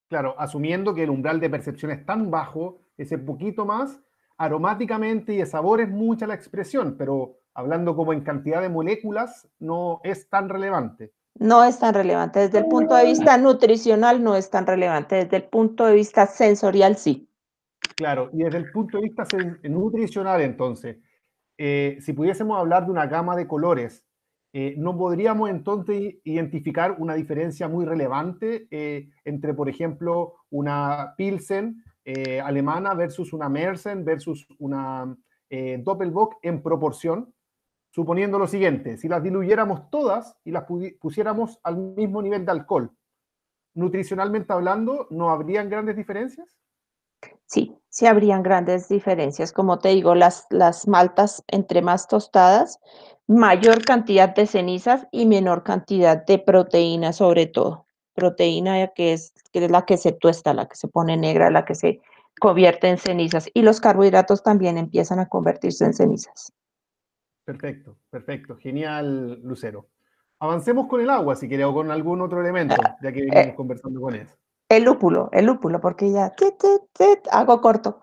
Claro, asumiendo que el umbral de percepción es tan bajo, ese poquito más, aromáticamente y de sabor es mucha la expresión, pero hablando como en cantidad de moléculas, no es tan relevante. No es tan relevante. Desde el punto de vista nutricional no es tan relevante. Desde el punto de vista sensorial sí. Claro, y desde el punto de vista nutricional, entonces, si pudiésemos hablar de una gama de colores, ¿no podríamos entonces identificar una diferencia muy relevante entre, por ejemplo, una Pilsen alemana versus una Mersen versus una Doppelbock en proporción? Suponiendo lo siguiente, si las diluyéramos todas y las pusiéramos al mismo nivel de alcohol, nutricionalmente hablando, ¿no habrían grandes diferencias? Sí, sí habrían grandes diferencias. Como te digo, las maltas entre más tostadas, mayor cantidad de cenizas y menor cantidad de proteína sobre todo. Proteína que es la que se tuesta, la que se pone negra, la que se convierte en cenizas. Y los carbohidratos también empiezan a convertirse en cenizas. Perfecto, perfecto. Genial, Lucero. Avancemos con el agua, si quieres, o con algún otro elemento, ya que venimos Eh, conversando con eso. el lúpulo, porque ya hago corto.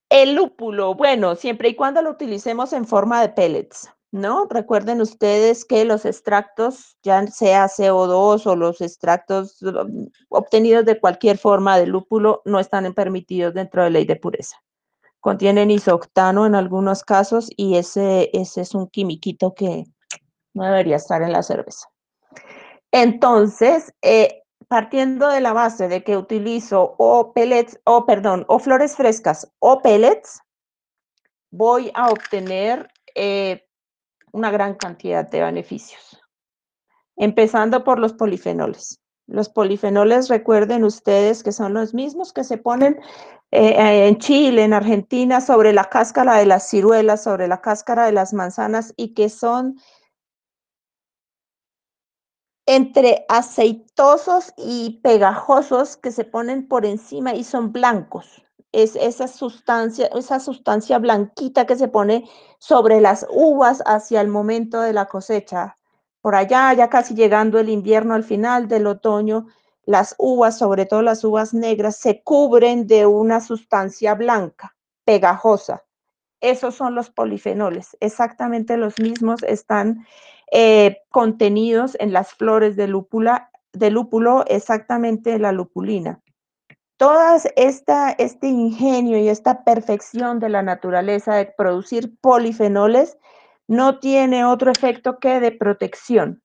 El lúpulo, bueno, siempre y cuando lo utilicemos en forma de pellets, ¿no? Recuerden ustedes que los extractos, ya sea CO2 o los extractos obtenidos de cualquier forma de lúpulo, no están permitidos dentro de ley de pureza. Contienen isoctano en algunos casos y ese es un quimiquito que no debería estar en la cerveza. Entonces, partiendo de la base de que utilizo o pellets, o flores frescas o pellets, voy a obtener una gran cantidad de beneficios, empezando por los polifenoles. Los polifenoles, recuerden ustedes que son los mismos que se ponen en Chile, en Argentina, sobre la cáscara de las ciruelas, sobre la cáscara de las manzanas y que son entre aceitosos y pegajosos que se ponen por encima y son blancos. Es esa sustancia blanquita que se pone sobre las uvas hacia el momento de la cosecha. Por allá, ya casi llegando el invierno, al final del otoño, las uvas, sobre todo las uvas negras, se cubren de una sustancia blanca, pegajosa. Esos son los polifenoles, exactamente los mismos están contenidos en las flores de lúpulo, exactamente la lupulina. Todo este ingenio y esta perfección de la naturaleza de producir polifenoles no tiene otro efecto que de protección.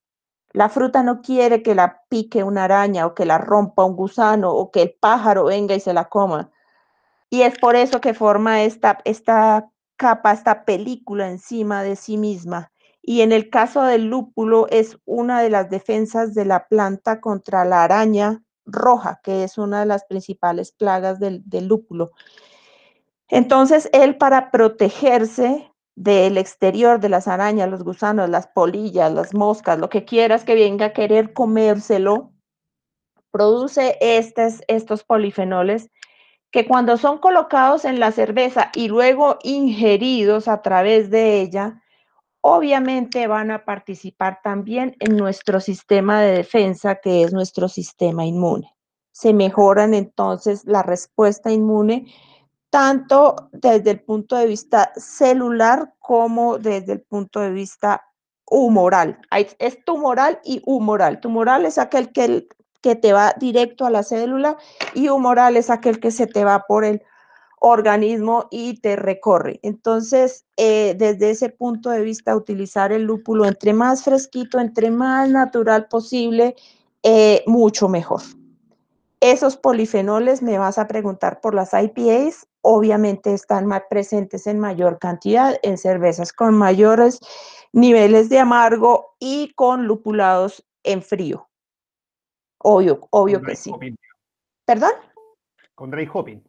La fruta no quiere que la pique una araña o que la rompa un gusano o que el pájaro venga y se la coma. Y es por eso que forma esta capa, esta película encima de sí misma. Y en el caso del lúpulo es una de las defensas de la planta contra la araña roja, que es una de las principales plagas del lúpulo. Entonces, él para protegerse del exterior de las arañas, los gusanos, las polillas, las moscas, lo que quieras que venga a querer comérselo, produce estos polifenoles que cuando son colocados en la cerveza y luego ingeridos a través de ella, obviamente van a participar también en nuestro sistema de defensa, que es nuestro sistema inmune. Se mejoran entonces la respuesta inmune tanto desde el punto de vista celular como desde el punto de vista humoral. Es tumoral y humoral. Tumoral es aquel que te va directo a la célula y humoral es aquel que se te va por el organismo y te recorre. Entonces, desde ese punto de vista, utilizar el lúpulo entre más fresquito, entre más natural posible, mucho mejor. Esos polifenoles, me vas a preguntar por las IPAs, obviamente están más presentes en mayor cantidad en cervezas con mayores niveles de amargo y con lupulados en frío. Obvio Como que sí. IPA. ¿Perdón? Con dry hopping.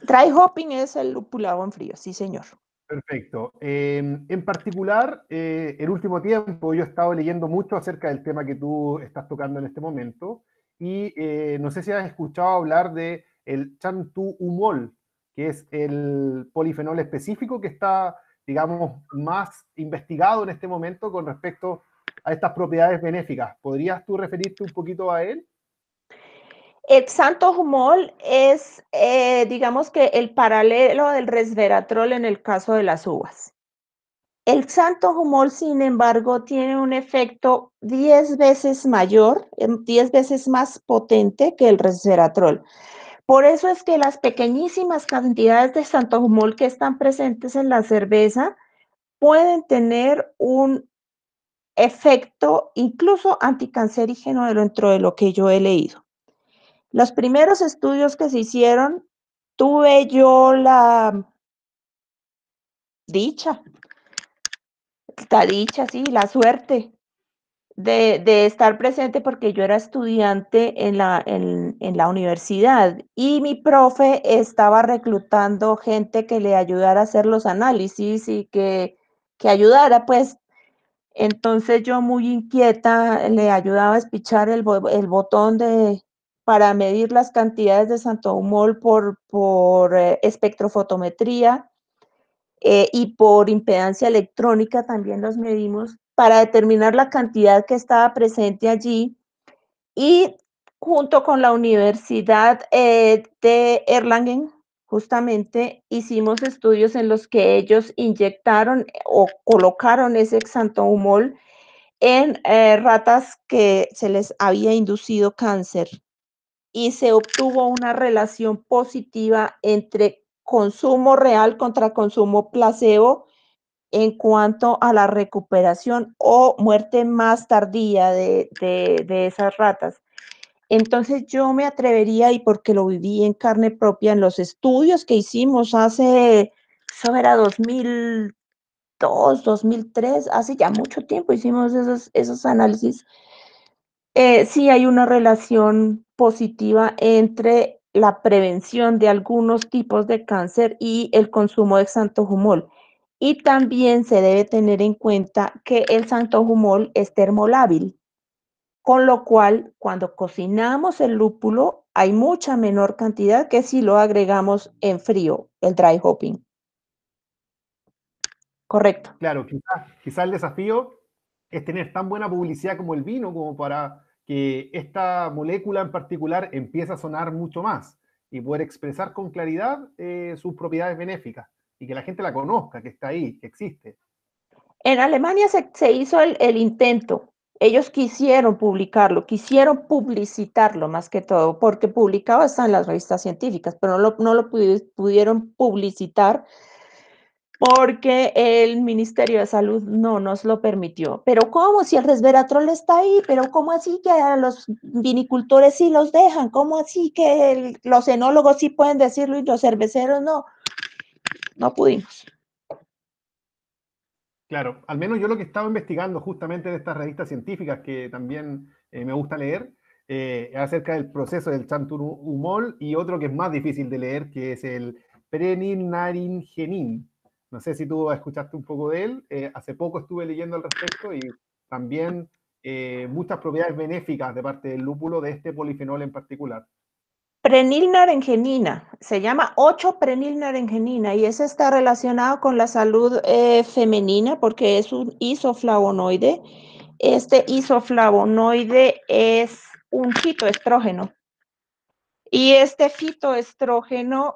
Dry hopping es el lupulado en frío, sí, señor. Perfecto. En particular, el último tiempo yo he estado leyendo mucho acerca del tema que tú estás tocando en este momento y no sé si has escuchado hablar de el chantuumol, que es el polifenol específico que está, digamos, más investigado en este momento con respecto a estas propiedades benéficas. ¿Podrías tú referirte un poquito a él? El xanthomol es, digamos que el paralelo del resveratrol en el caso de las uvas. El xanthomol, sin embargo, tiene un efecto 10 veces mayor, 10 veces más potente que el resveratrol. Por eso es que las pequeñísimas cantidades de xanthomol que están presentes en la cerveza pueden tener un efecto incluso anticancerígeno dentro de lo que yo he leído. Los primeros estudios que se hicieron, tuve yo dicha, sí, la suerte de estar presente porque yo era estudiante en la universidad y mi profe estaba reclutando gente que le ayudara a hacer los análisis y que ayudara, pues. Entonces yo muy inquieta le ayudaba a espichar el botón para medir las cantidades de santoumol por espectrofotometría y por impedancia electrónica también los medimos para determinar la cantidad que estaba presente allí y junto con la Universidad de Erlangen, justamente hicimos estudios en los que ellos inyectaron o colocaron ese xanthomol en ratas que se les había inducido cáncer y se obtuvo una relación positiva entre consumo real contra consumo placebo en cuanto a la recuperación o muerte más tardía de esas ratas. Entonces yo me atrevería, y porque lo viví en carne propia en los estudios que hicimos hace, eso era 2002, 2003, hace ya mucho tiempo hicimos esos análisis. Sí hay una relación positiva entre la prevención de algunos tipos de cáncer y el consumo de xanthomol. Y también se debe tener en cuenta que el xanthomol es termolábil, con lo cual cuando cocinamos el lúpulo hay mucha menor cantidad que si lo agregamos en frío, el dry hopping. Correcto. Claro, quizá el desafío es tener tan buena publicidad como el vino, como para que esta molécula en particular empiece a sonar mucho más y poder expresar con claridad sus propiedades benéficas y que la gente la conozca, que está ahí, que existe. En Alemania se hizo el intento. Ellos quisieron publicarlo, quisieron publicitarlo más que todo, porque publicado está en las revistas científicas, pero no lo pudieron publicitar porque el Ministerio de Salud no nos lo permitió. Pero ¿cómo? Si el resveratrol está ahí, pero ¿cómo así que a los vinicultores sí los dejan? ¿Cómo así que los enólogos sí pueden decirlo y los cerveceros no? No pudimos. Claro, al menos yo lo que estaba investigando justamente de estas revistas científicas que también me gusta leer, es acerca del proceso del chanturumol y otro que es más difícil de leer, que es el prenilnaringenin. No sé si tú escuchaste un poco de él, hace poco estuve leyendo al respecto y también muchas propiedades benéficas de parte del lúpulo de este polifenol en particular. Prenilnarengenina, se llama 8-prenilnarengenina y ese está relacionado con la salud femenina porque es un isoflavonoide. Este isoflavonoide es un fitoestrógeno y este fitoestrógeno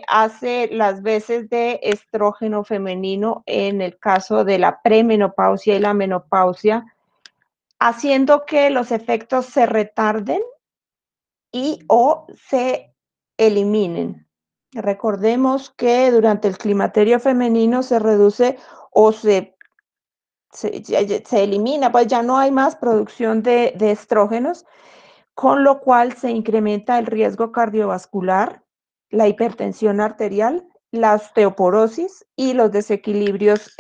hace las veces de estrógeno femenino en el caso de la premenopausia y la menopausia, haciendo que los efectos se retarden y o se eliminen. Recordemos que durante el climaterio femenino se reduce o se elimina, pues ya no hay más producción de estrógenos, con lo cual se incrementa el riesgo cardiovascular, la hipertensión arterial, la osteoporosis y los desequilibrios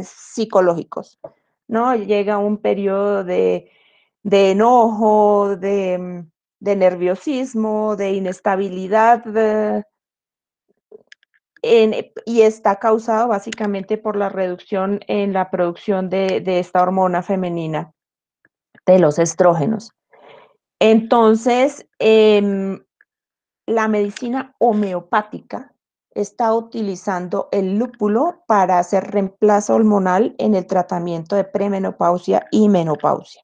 psicológicos, ¿no? Llega un periodo de enojo, de nerviosismo, de inestabilidad, y está causado básicamente por la reducción en la producción de esta hormona femenina, de los estrógenos. Entonces, la medicina homeopática está utilizando el lúpulo para hacer reemplazo hormonal en el tratamiento de premenopausia y menopausia,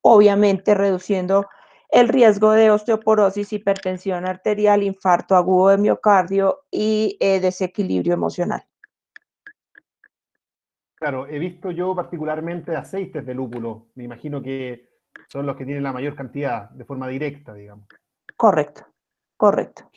obviamente reduciendo el riesgo de osteoporosis, hipertensión arterial, infarto agudo de miocardio y desequilibrio emocional. Claro, he visto yo particularmente aceites de lúpulo. Me imagino que son los que tienen la mayor cantidad de forma directa, digamos. Correcto, correcto.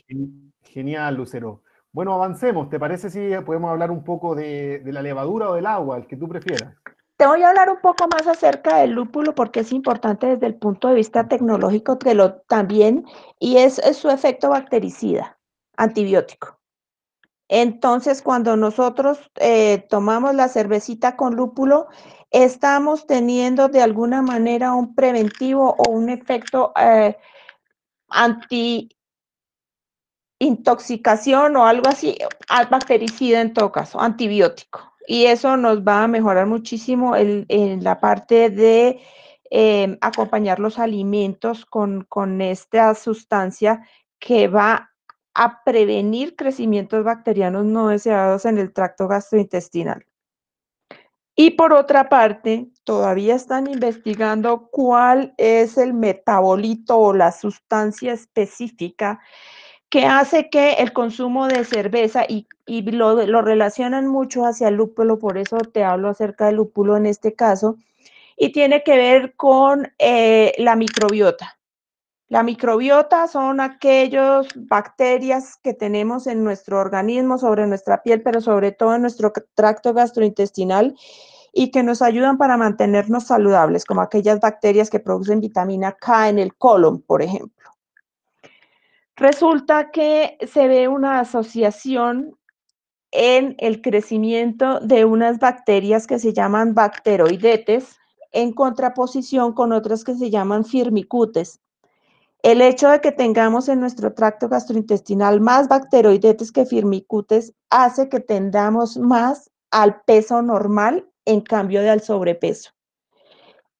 Genial, Lucero. Bueno, avancemos. ¿Te parece si podemos hablar un poco de la levadura o del agua, el que tú prefieras? Te voy a hablar un poco más acerca del lúpulo porque es importante desde el punto de vista tecnológico que lo también, y es su efecto bactericida, antibiótico. Entonces, cuando nosotros tomamos la cervecita con lúpulo, estamos teniendo de alguna manera un preventivo o un efecto anti intoxicación o algo así, bactericida en todo caso, antibiótico. Y eso nos va a mejorar muchísimo en la parte de acompañar los alimentos con esta sustancia que va a prevenir crecimientos bacterianos no deseados en el tracto gastrointestinal. Y por otra parte, todavía están investigando cuál es el metabolito o la sustancia específica que hace que el consumo de cerveza, y lo relacionan mucho hacia el lúpulo, por eso te hablo acerca del lúpulo en este caso, y tiene que ver con la microbiota. La microbiota son aquellas bacterias que tenemos en nuestro organismo, sobre nuestra piel, pero sobre todo en nuestro tracto gastrointestinal, y que nos ayudan para mantenernos saludables, como aquellas bacterias que producen vitamina K en el colon, por ejemplo. Resulta que se ve una asociación en el crecimiento de unas bacterias que se llaman bacteroidetes, en contraposición con otras que se llaman firmicutes. El hecho de que tengamos en nuestro tracto gastrointestinal más bacteroidetes que firmicutes hace que tendamos más al peso normal en cambio de al sobrepeso.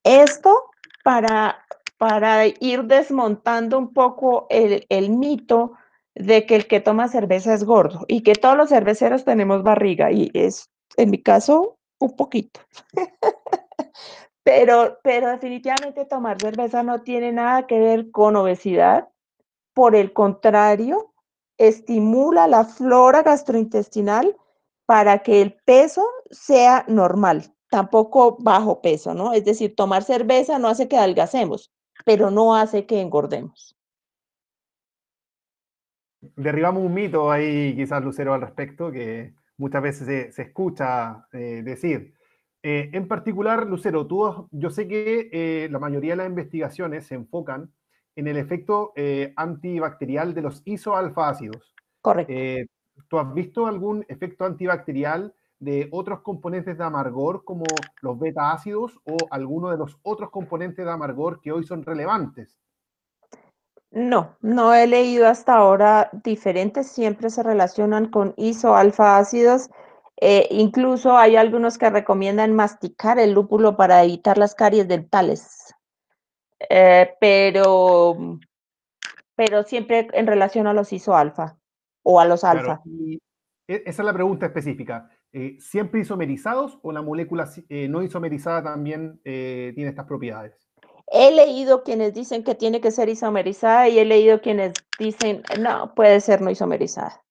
Esto para, para ir desmontando un poco el mito de que el que toma cerveza es gordo y que todos los cerveceros tenemos barriga, y es, en mi caso, un poquito. Pero definitivamente tomar cerveza no tiene nada que ver con obesidad. Por el contrario, estimula la flora gastrointestinal para que el peso sea normal, tampoco bajo peso, ¿no? Es decir, tomar cerveza no hace que adelgacemos, pero no hace que engordemos. Derribamos un mito ahí, quizás, Lucero, al respecto, que muchas veces se escucha decir. En particular, Lucero, yo sé que la mayoría de las investigaciones se enfocan en el efecto antibacterial de los isoalfa-ácidos. Correcto. Eh, ¿Tú has visto algún efecto antibacterial de otros componentes de amargor como los beta-ácidos o alguno de los otros componentes de amargor que hoy son relevantes? No, no he leído hasta ahora diferentes, siempre se relacionan con isoalfa ácidos. Incluso hay algunos que recomiendan masticar el lúpulo para evitar las caries dentales. Eh, pero, pero siempre en relación a los isoalfa o a los Claro, alfa. y esa es la pregunta específica. ¿Siempre isomerizados o la molécula no isomerizada también tiene estas propiedades? He leído quienes dicen que tiene que ser isomerizada y he leído quienes dicen, no, puede ser no isomerizada.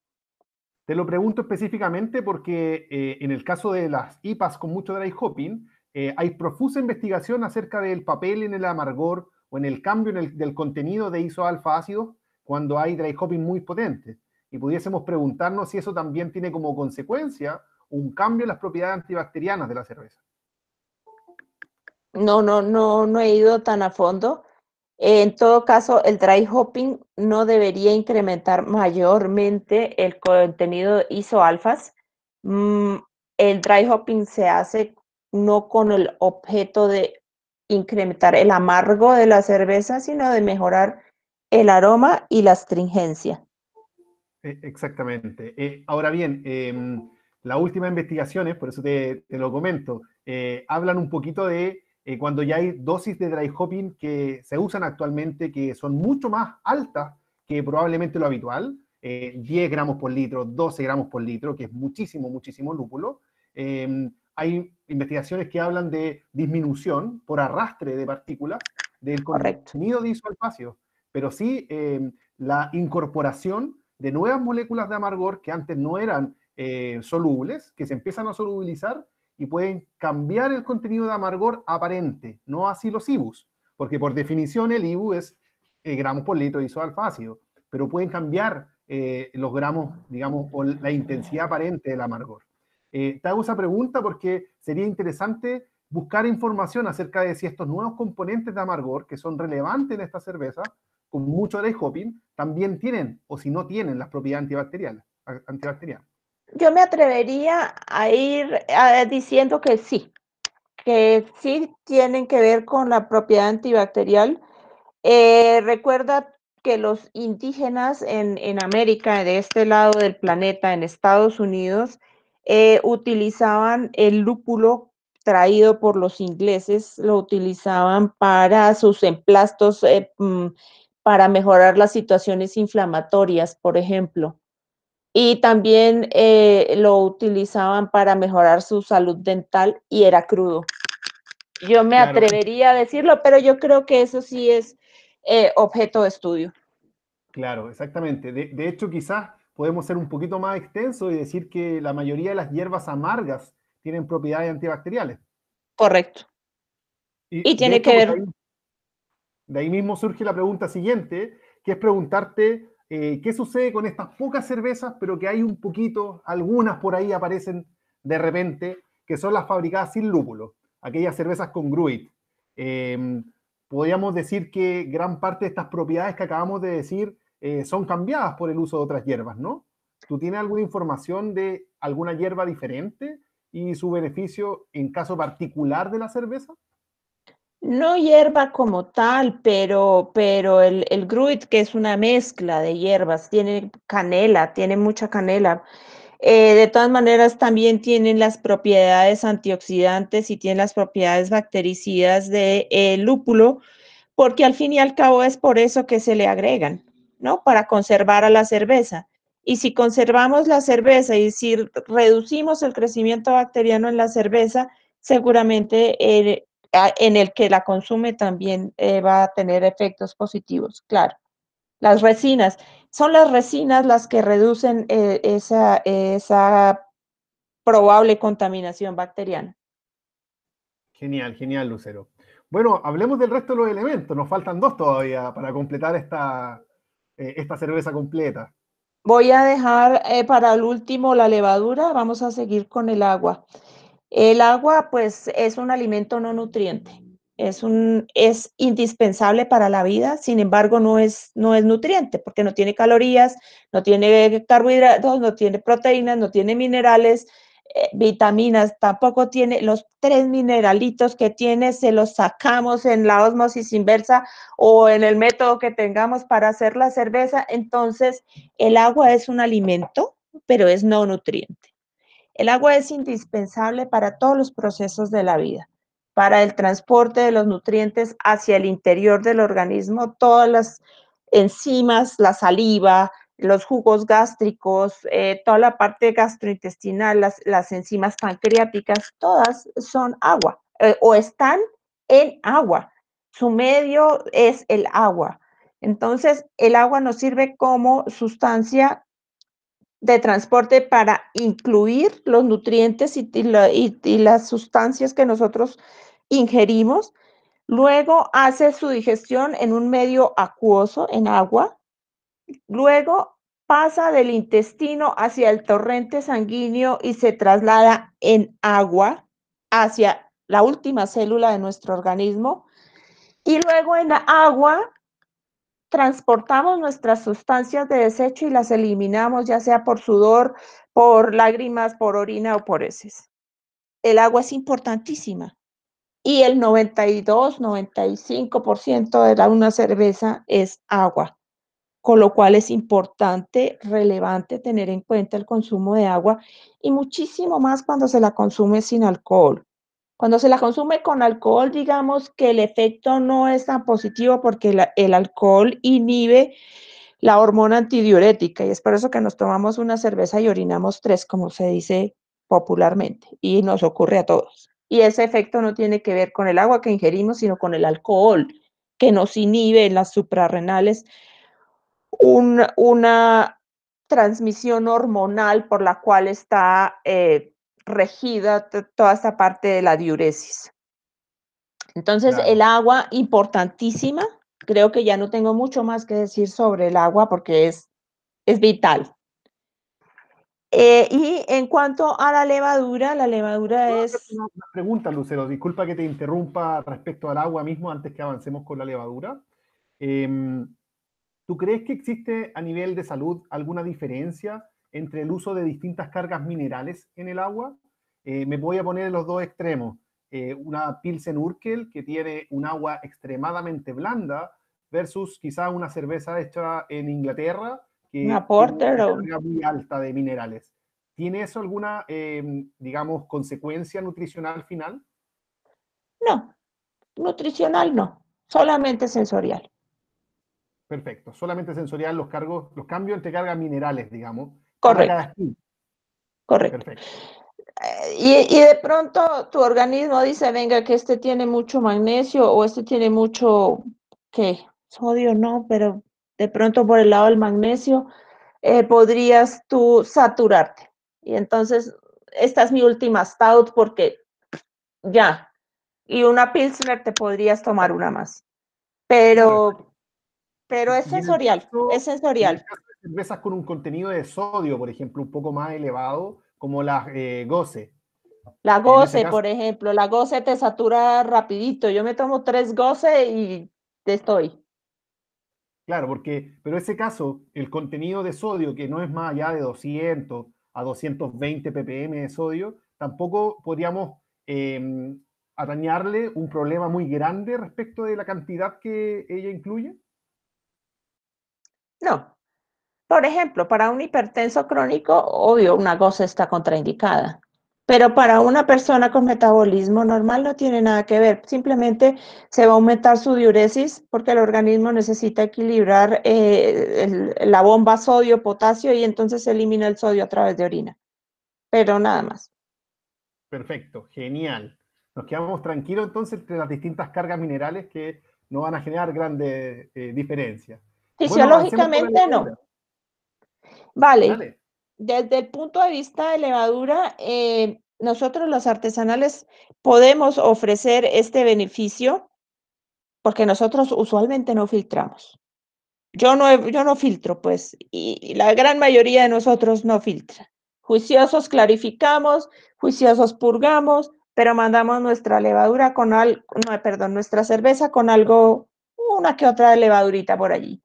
Te lo pregunto específicamente porque en el caso de las IPAs con mucho dry hopping, hay profusa investigación acerca del papel en el amargor o en el cambio del contenido de isoalfa ácidos cuando hay dry hopping muy potente. Y pudiésemos preguntarnos si eso también tiene como consecuencia un cambio en las propiedades antibacterianas de la cerveza. No he ido tan a fondo. En todo caso, el dry hopping no debería incrementar mayormente el contenido de isoalfas. Mm, el dry hopping se hace no con el objeto de incrementar el amargo de la cerveza, sino de mejorar el aroma y la astringencia. Exactamente. Ahora bien, las últimas investigaciones, por eso te lo comento, hablan un poquito de cuando ya hay dosis de dry hopping que se usan actualmente, que son mucho más altas que probablemente lo habitual, 10 gramos por litro, 12 gramos por litro, que es muchísimo, muchísimo lúpulo. Hay investigaciones que hablan de disminución por arrastre de partículas del Correcto. contenido de isoalfacio, pero sí la incorporación de nuevas moléculas de amargor que antes no eran solubles, que se empiezan a solubilizar y pueden cambiar el contenido de amargor aparente, no así los IBUs, porque por definición el IBU es gramos por litro de isoalfácido, pero pueden cambiar los gramos, digamos, o la intensidad aparente del amargor. Te hago esa pregunta porque sería interesante buscar información acerca de si estos nuevos componentes de amargor, que son relevantes en esta cerveza, con mucho dry hopping, también tienen, o si no tienen, las propiedades antibacterianas. Yo me atrevería a ir diciendo que sí tienen que ver con la propiedad antibacterial. Recuerda que los indígenas en América, de este lado del planeta, en Estados Unidos, utilizaban el lúpulo traído por los ingleses, lo utilizaban para sus emplastos, para mejorar las situaciones inflamatorias, por ejemplo. Y también lo utilizaban para mejorar su salud dental y era crudo. Yo me Claro, atrevería a decirlo, pero yo creo que eso sí es objeto de estudio. claro, exactamente. De hecho, quizás podemos ser un poquito más extensos y decir que la mayoría de las hierbas amargas tienen propiedades antibacteriales. Correcto. Y Y de tiene hecho, que pues ver, de ahí mismo surge la pregunta siguiente, que es preguntarte qué sucede con estas pocas cervezas, pero que hay un poquito, algunas por ahí aparecen de repente, que son las fabricadas sin lúpulo, aquellas cervezas con gruit. Podríamos decir que gran parte de estas propiedades que acabamos de decir son cambiadas por el uso de otras hierbas, ¿no? ¿Tú tienes alguna información de alguna hierba diferente y su beneficio en caso particular de la cerveza? no hierba como tal, pero el gruit, que es una mezcla de hierbas, tiene canela, tiene mucha canela. De todas maneras, también tienen las propiedades antioxidantes y tienen las propiedades bactericidas de lúpulo, porque al fin y al cabo es por eso que se le agregan, ¿no? Para conservar a la cerveza. Y si conservamos la cerveza y si reducimos el crecimiento bacteriano en la cerveza, seguramente en el que la consume también va a tener efectos positivos, claro. Las resinas, son las resinas las que reducen esa probable contaminación bacteriana. Genial, genial, Lucero. Bueno, hablemos del resto de los elementos. Nos faltan dos todavía para completar esta cerveza completa. Voy a dejar para el último la levadura, vamos a seguir con el agua. El agua, pues, es un alimento no nutriente, es indispensable para la vida, sin embargo, no es nutriente, porque no tiene calorías, no tiene carbohidratos, no tiene proteínas, no tiene minerales, vitaminas, tampoco tiene los 3 mineralitos que tiene, se los sacamos en la ósmosis inversa o en el método que tengamos para hacer la cerveza. Entonces, el agua es un alimento, pero es no nutriente. El agua es indispensable para todos los procesos de la vida, para el transporte de los nutrientes hacia el interior del organismo, todas las enzimas, la saliva, los jugos gástricos, toda la parte gastrointestinal, las enzimas pancreáticas, todas son agua o están en agua. Su medio es el agua. Entonces, el agua nos sirve como sustancia de transporte para incluir los nutrientes y las sustancias que nosotros ingerimos. Luego hace su digestión en un medio acuoso, en agua. Luego pasa del intestino hacia el torrente sanguíneo y se traslada en agua hacia la última célula de nuestro organismo. Y luego en agua transportamos nuestras sustancias de desecho y las eliminamos, ya sea por sudor, por lágrimas, por orina o por heces. El agua es importantísima y el 92, 95% de una cerveza es agua. con lo cual es importante, relevante tener en cuenta el consumo de agua y muchísimo más cuando se la consume sin alcohol. Cuando se la consume con alcohol, digamos que el efecto no es tan positivo porque el alcohol inhibe la hormona antidiurética y es por eso que nos tomamos una cerveza y orinamos tres, como se dice popularmente, y nos ocurre a todos. Y ese efecto no tiene que ver con el agua que ingerimos, sino con el alcohol que nos inhibe en las suprarrenales una transmisión hormonal por la cual está regida toda esta parte de la diuresis. Entonces, el Claro. agua, importantísima. Creo que ya no tengo mucho más que decir sobre el agua porque es vital. Y en cuanto a la levadura Puedo hacerte es... una pregunta, Lucero. Disculpa que te interrumpa respecto al agua mismo antes que avancemos con la levadura. Em, ¿Tú crees que existe a nivel de salud alguna diferencia entre el uso de distintas cargas minerales en el agua? Me voy a poner en los dos extremos. Una Pilsen Urquell que tiene un agua extremadamente blanda versus quizá una cerveza hecha en Inglaterra Una que tiene porter una o... carga muy alta de minerales. ¿Tiene eso alguna, digamos, consecuencia nutricional final? No, nutricional no, solamente sensorial. Perfecto. Solamente sensorial los cambios entre cargas minerales, digamos, para Correcto, cada skin. correcto. Perfecto. Y de pronto tu organismo dice, venga, que este tiene mucho magnesio o este tiene mucho, ¿qué? Sodio, no, pero de pronto por el lado del magnesio podrías tú saturarte. Y entonces, esta es mi última stout porque ya, y una Pilsner te podrías tomar una más. Claro. Pero, pero es Y en el sensorial, es caso, en el sensorial. caso de cervezas con un contenido de sodio, por ejemplo, un poco más elevado, como las Gose, La en ese Goce, caso, por ejemplo, la Goce te satura rapidito. Yo me tomo 3 Goce y te estoy. claro, porque, pero ese caso, el contenido de sodio, que no es más allá de 200 a 220 ppm de sodio, tampoco podríamos atañarle un problema muy grande respecto de la cantidad que ella incluye. No. Por ejemplo, para un hipertenso crónico, obvio, una Goce está contraindicada. Pero para una persona con metabolismo normal no tiene nada que ver. Simplemente se va a aumentar su diuresis porque el organismo necesita equilibrar la bomba sodio-potasio y entonces se elimina el sodio a través de orina. Pero nada más. Perfecto, genial. Nos quedamos tranquilos entonces entre las distintas cargas minerales que no van a generar grandes diferencias. Bueno, avancemos con la Fisiológicamente no. levadura. Vale, Dale. desde el punto de vista de levadura, nosotros los artesanales podemos ofrecer este beneficio porque nosotros usualmente no filtramos. Yo no filtro, pues, y la gran mayoría de nosotros no filtra. Juiciosos clarificamos, juiciosos purgamos, pero mandamos nuestra levadura con algo, no, perdón, nuestra cerveza con algo, una que otra levadurita por allí.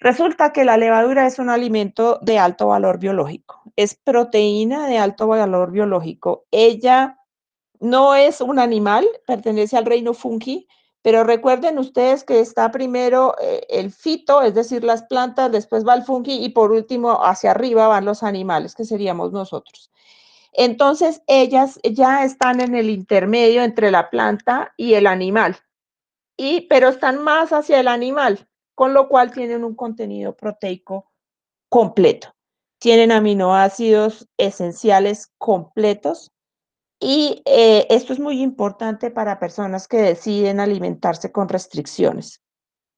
Resulta que la levadura es un alimento de alto valor biológico, es proteína de alto valor biológico. Ella no es un animal, pertenece al reino fungi, pero recuerden ustedes que está primero el fito, es decir, las plantas, después va el fungi y por último hacia arriba van los animales, que seríamos nosotros. Entonces, ellas ya están en el intermedio entre la planta y el animal, pero están más hacia el animal, con lo cual tienen un contenido proteico completo. Tienen aminoácidos esenciales completos y esto es muy importante para personas que deciden alimentarse con restricciones.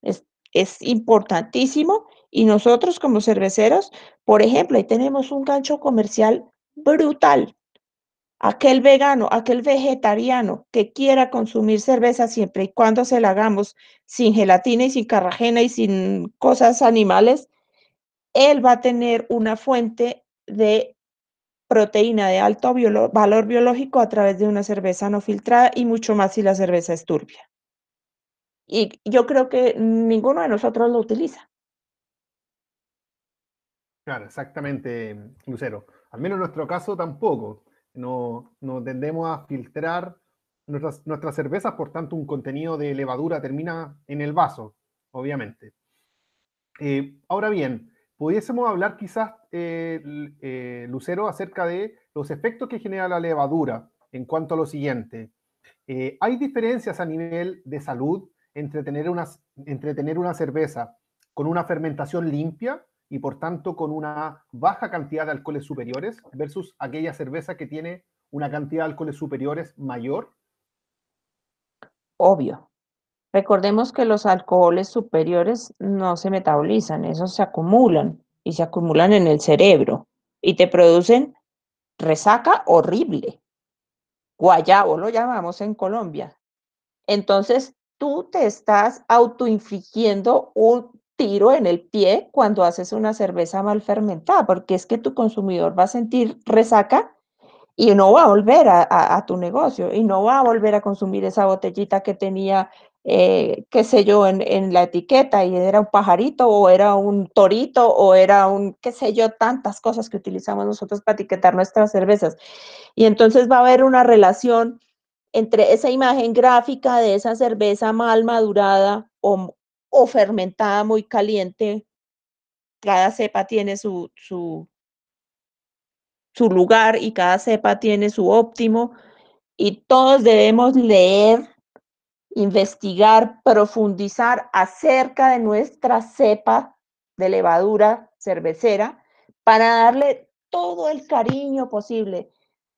Es, es importantísimo y nosotros como cerveceros, por ejemplo, ahí tenemos un gancho comercial brutal. Aquel vegano, aquel vegetariano que quiera consumir cerveza siempre y cuando se la hagamos sin gelatina y sin carragena y sin cosas animales, él va a tener una fuente de proteína de alto valor biológico a través de una cerveza no filtrada y mucho más si la cerveza es turbia. Y yo creo que ninguno de nosotros lo utiliza. Claro, exactamente, Lucero. Al menos en nuestro caso tampoco. No tendemos a filtrar nuestras cervezas, por tanto un contenido de levadura termina en el vaso, obviamente. Ahora bien, pudiésemos hablar quizás, Lucero, acerca de los efectos que genera la levadura en cuanto a lo siguiente. ¿Hay diferencias a nivel de salud entre tener una cerveza con una fermentación limpia y por tanto con una baja cantidad de alcoholes superiores versus aquella cerveza que tiene una cantidad de alcoholes superiores mayor? Obvio. Recordemos que los alcoholes superiores no se metabolizan, esos se acumulan y se acumulan en el cerebro y te producen resaca horrible. Guayabo lo llamamos en Colombia. Entonces, tú te estás autoinfligiendo un tiro en el pie cuando haces una cerveza mal fermentada, porque es que tu consumidor va a sentir resaca y no va a volver a tu negocio y no va a volver a consumir esa botellita que tenía, qué sé yo, en la etiqueta y era un pajarito o era un torito o era un, qué sé yo, tantas cosas que utilizamos nosotros para etiquetar nuestras cervezas. Y entonces va a haber una relación entre esa imagen gráfica de esa cerveza mal madurada o fermentada muy caliente. Cada cepa tiene su lugar y cada cepa tiene su óptimo y todos debemos leer, investigar, profundizar acerca de nuestra cepa de levadura cervecera para darle todo el cariño posible,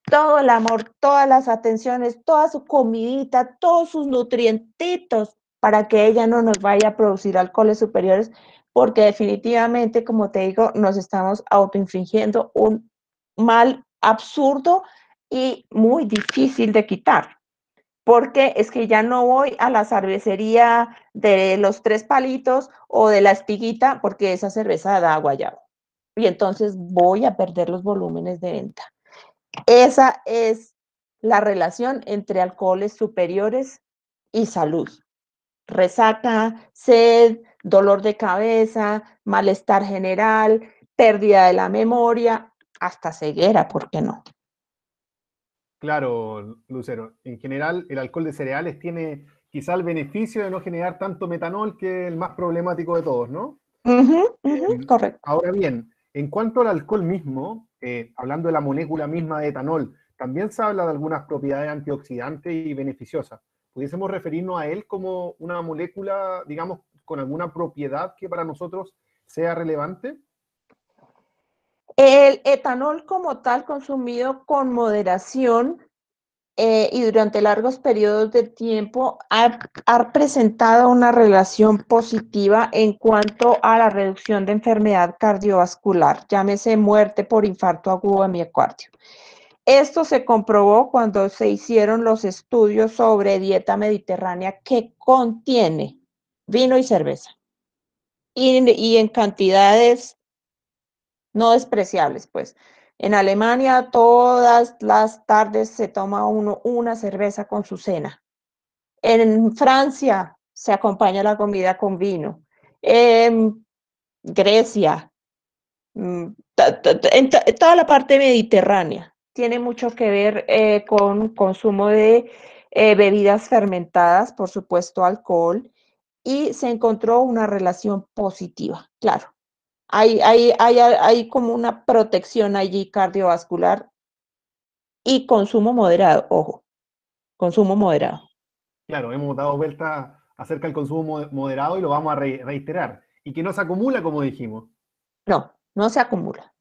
todo el amor, todas las atenciones, toda su comidita, todos sus nutrientitos para que ella no nos vaya a producir alcoholes superiores, porque definitivamente, como te digo, nos estamos autoinfligiendo un mal absurdo y muy difícil de quitar. Porque es que ya no voy a la cervecería de los tres palitos o de la espiguita, porque esa cerveza da guayabo. Y entonces voy a perder los volúmenes de venta. Esa es la relación entre alcoholes superiores y salud. Resaca, sed, dolor de cabeza, malestar general, pérdida de la memoria, hasta ceguera, ¿por qué no? Claro, Lucero. En general, el alcohol de cereales tiene quizá el beneficio de no generar tanto metanol, que es el más problemático de todos, ¿no? Correcto. Ahora bien, en cuanto al alcohol mismo, hablando de la molécula misma de etanol, también se habla de algunas propiedades antioxidantes y beneficiosas. ¿Pudiésemos referirnos a él como una molécula, digamos, con alguna propiedad que para nosotros sea relevante? El etanol como tal consumido con moderación y durante largos periodos de tiempo ha presentado una relación positiva en cuanto a la reducción de enfermedad cardiovascular, llámese muerte por infarto agudo de miocardio. Esto se comprobó cuando se hicieron los estudios sobre dieta mediterránea que contiene vino y cerveza y en cantidades no despreciables, pues. En Alemania todas las tardes se toma uno una cerveza con su cena. En Francia se acompaña la comida con vino. En Grecia, en toda la parte mediterránea tiene mucho que ver con consumo de bebidas fermentadas, por supuesto alcohol, y se encontró una relación positiva, claro. Hay como una protección allí cardiovascular y consumo moderado, ojo, consumo moderado. Claro, hemos dado vuelta acerca del consumo moderado y lo vamos a reiterar. Y que no se acumula, como dijimos. No, no se acumula.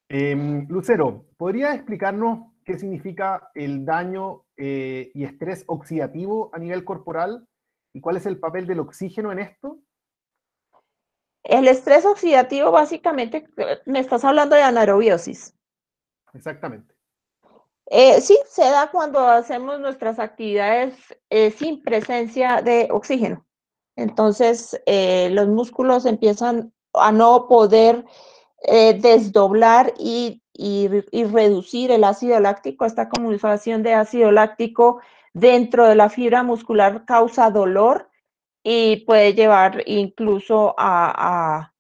Lucero, ¿podría explicarnos qué significa el daño y estrés oxidativo a nivel corporal y cuál es el papel del oxígeno en esto? El estrés oxidativo básicamente, me estás hablando de anaerobiosis. Exactamente. Sí, se da cuando hacemos nuestras actividades sin presencia de oxígeno. Entonces, los músculos empiezan a no poder desdoblar y reducir el ácido láctico. Esta acumulación de ácido láctico dentro de la fibra muscular causa dolor y puede llevar incluso a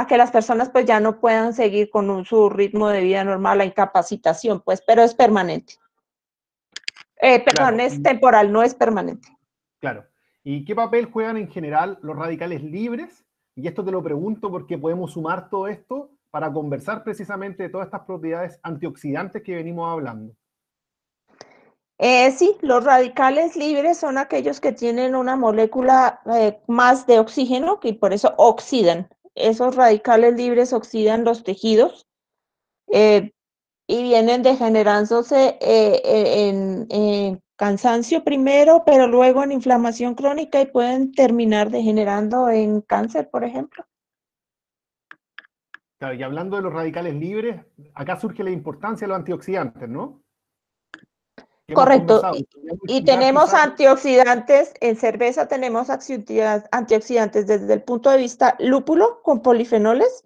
que las personas pues ya no puedan seguir con su ritmo de vida normal, la incapacitación, pues, pero es permanente. Perdón, Claro, es temporal, no es permanente. claro. ¿Y qué papel juegan en general los radicales libres Y esto te lo pregunto porque podemos sumar todo esto para conversar precisamente de todas estas propiedades antioxidantes que venimos hablando. Sí, los radicales libres son aquellos que tienen una molécula más de oxígeno, que por eso oxidan. Esos radicales libres oxidan los tejidos eh, y vienen degenerándose en cansancio primero, pero luego en inflamación crónica y pueden terminar degenerando en cáncer, por ejemplo. Claro, y hablando de los radicales libres, acá surge la importancia de los antioxidantes, ¿no? Que hemos Correcto. conversado. Y Explicar tenemos quizás. antioxidantes, en cerveza tenemos antioxidantes desde el punto de vista lúpulo con polifenoles,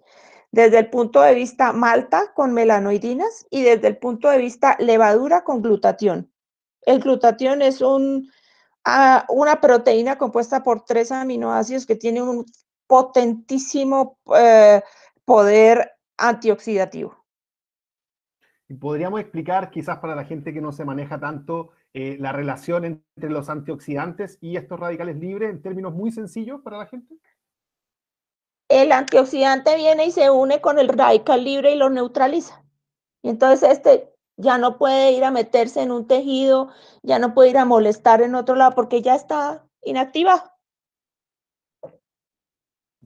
desde el punto de vista malta con melanoidinas y desde el punto de vista levadura con glutatión. El glutatión es una proteína compuesta por 3 aminoácidos que tiene un potentísimo poder antioxidativo. Y podríamos explicar, quizás para la gente que no se maneja tanto, la relación entre los antioxidantes y estos radicales libres en términos muy sencillos para la gente. El antioxidante viene y se une con el radical libre y lo neutraliza. Y entonces este ya no puede ir a meterse en un tejido, ya no puede ir a molestar en otro lado porque ya está inactivado.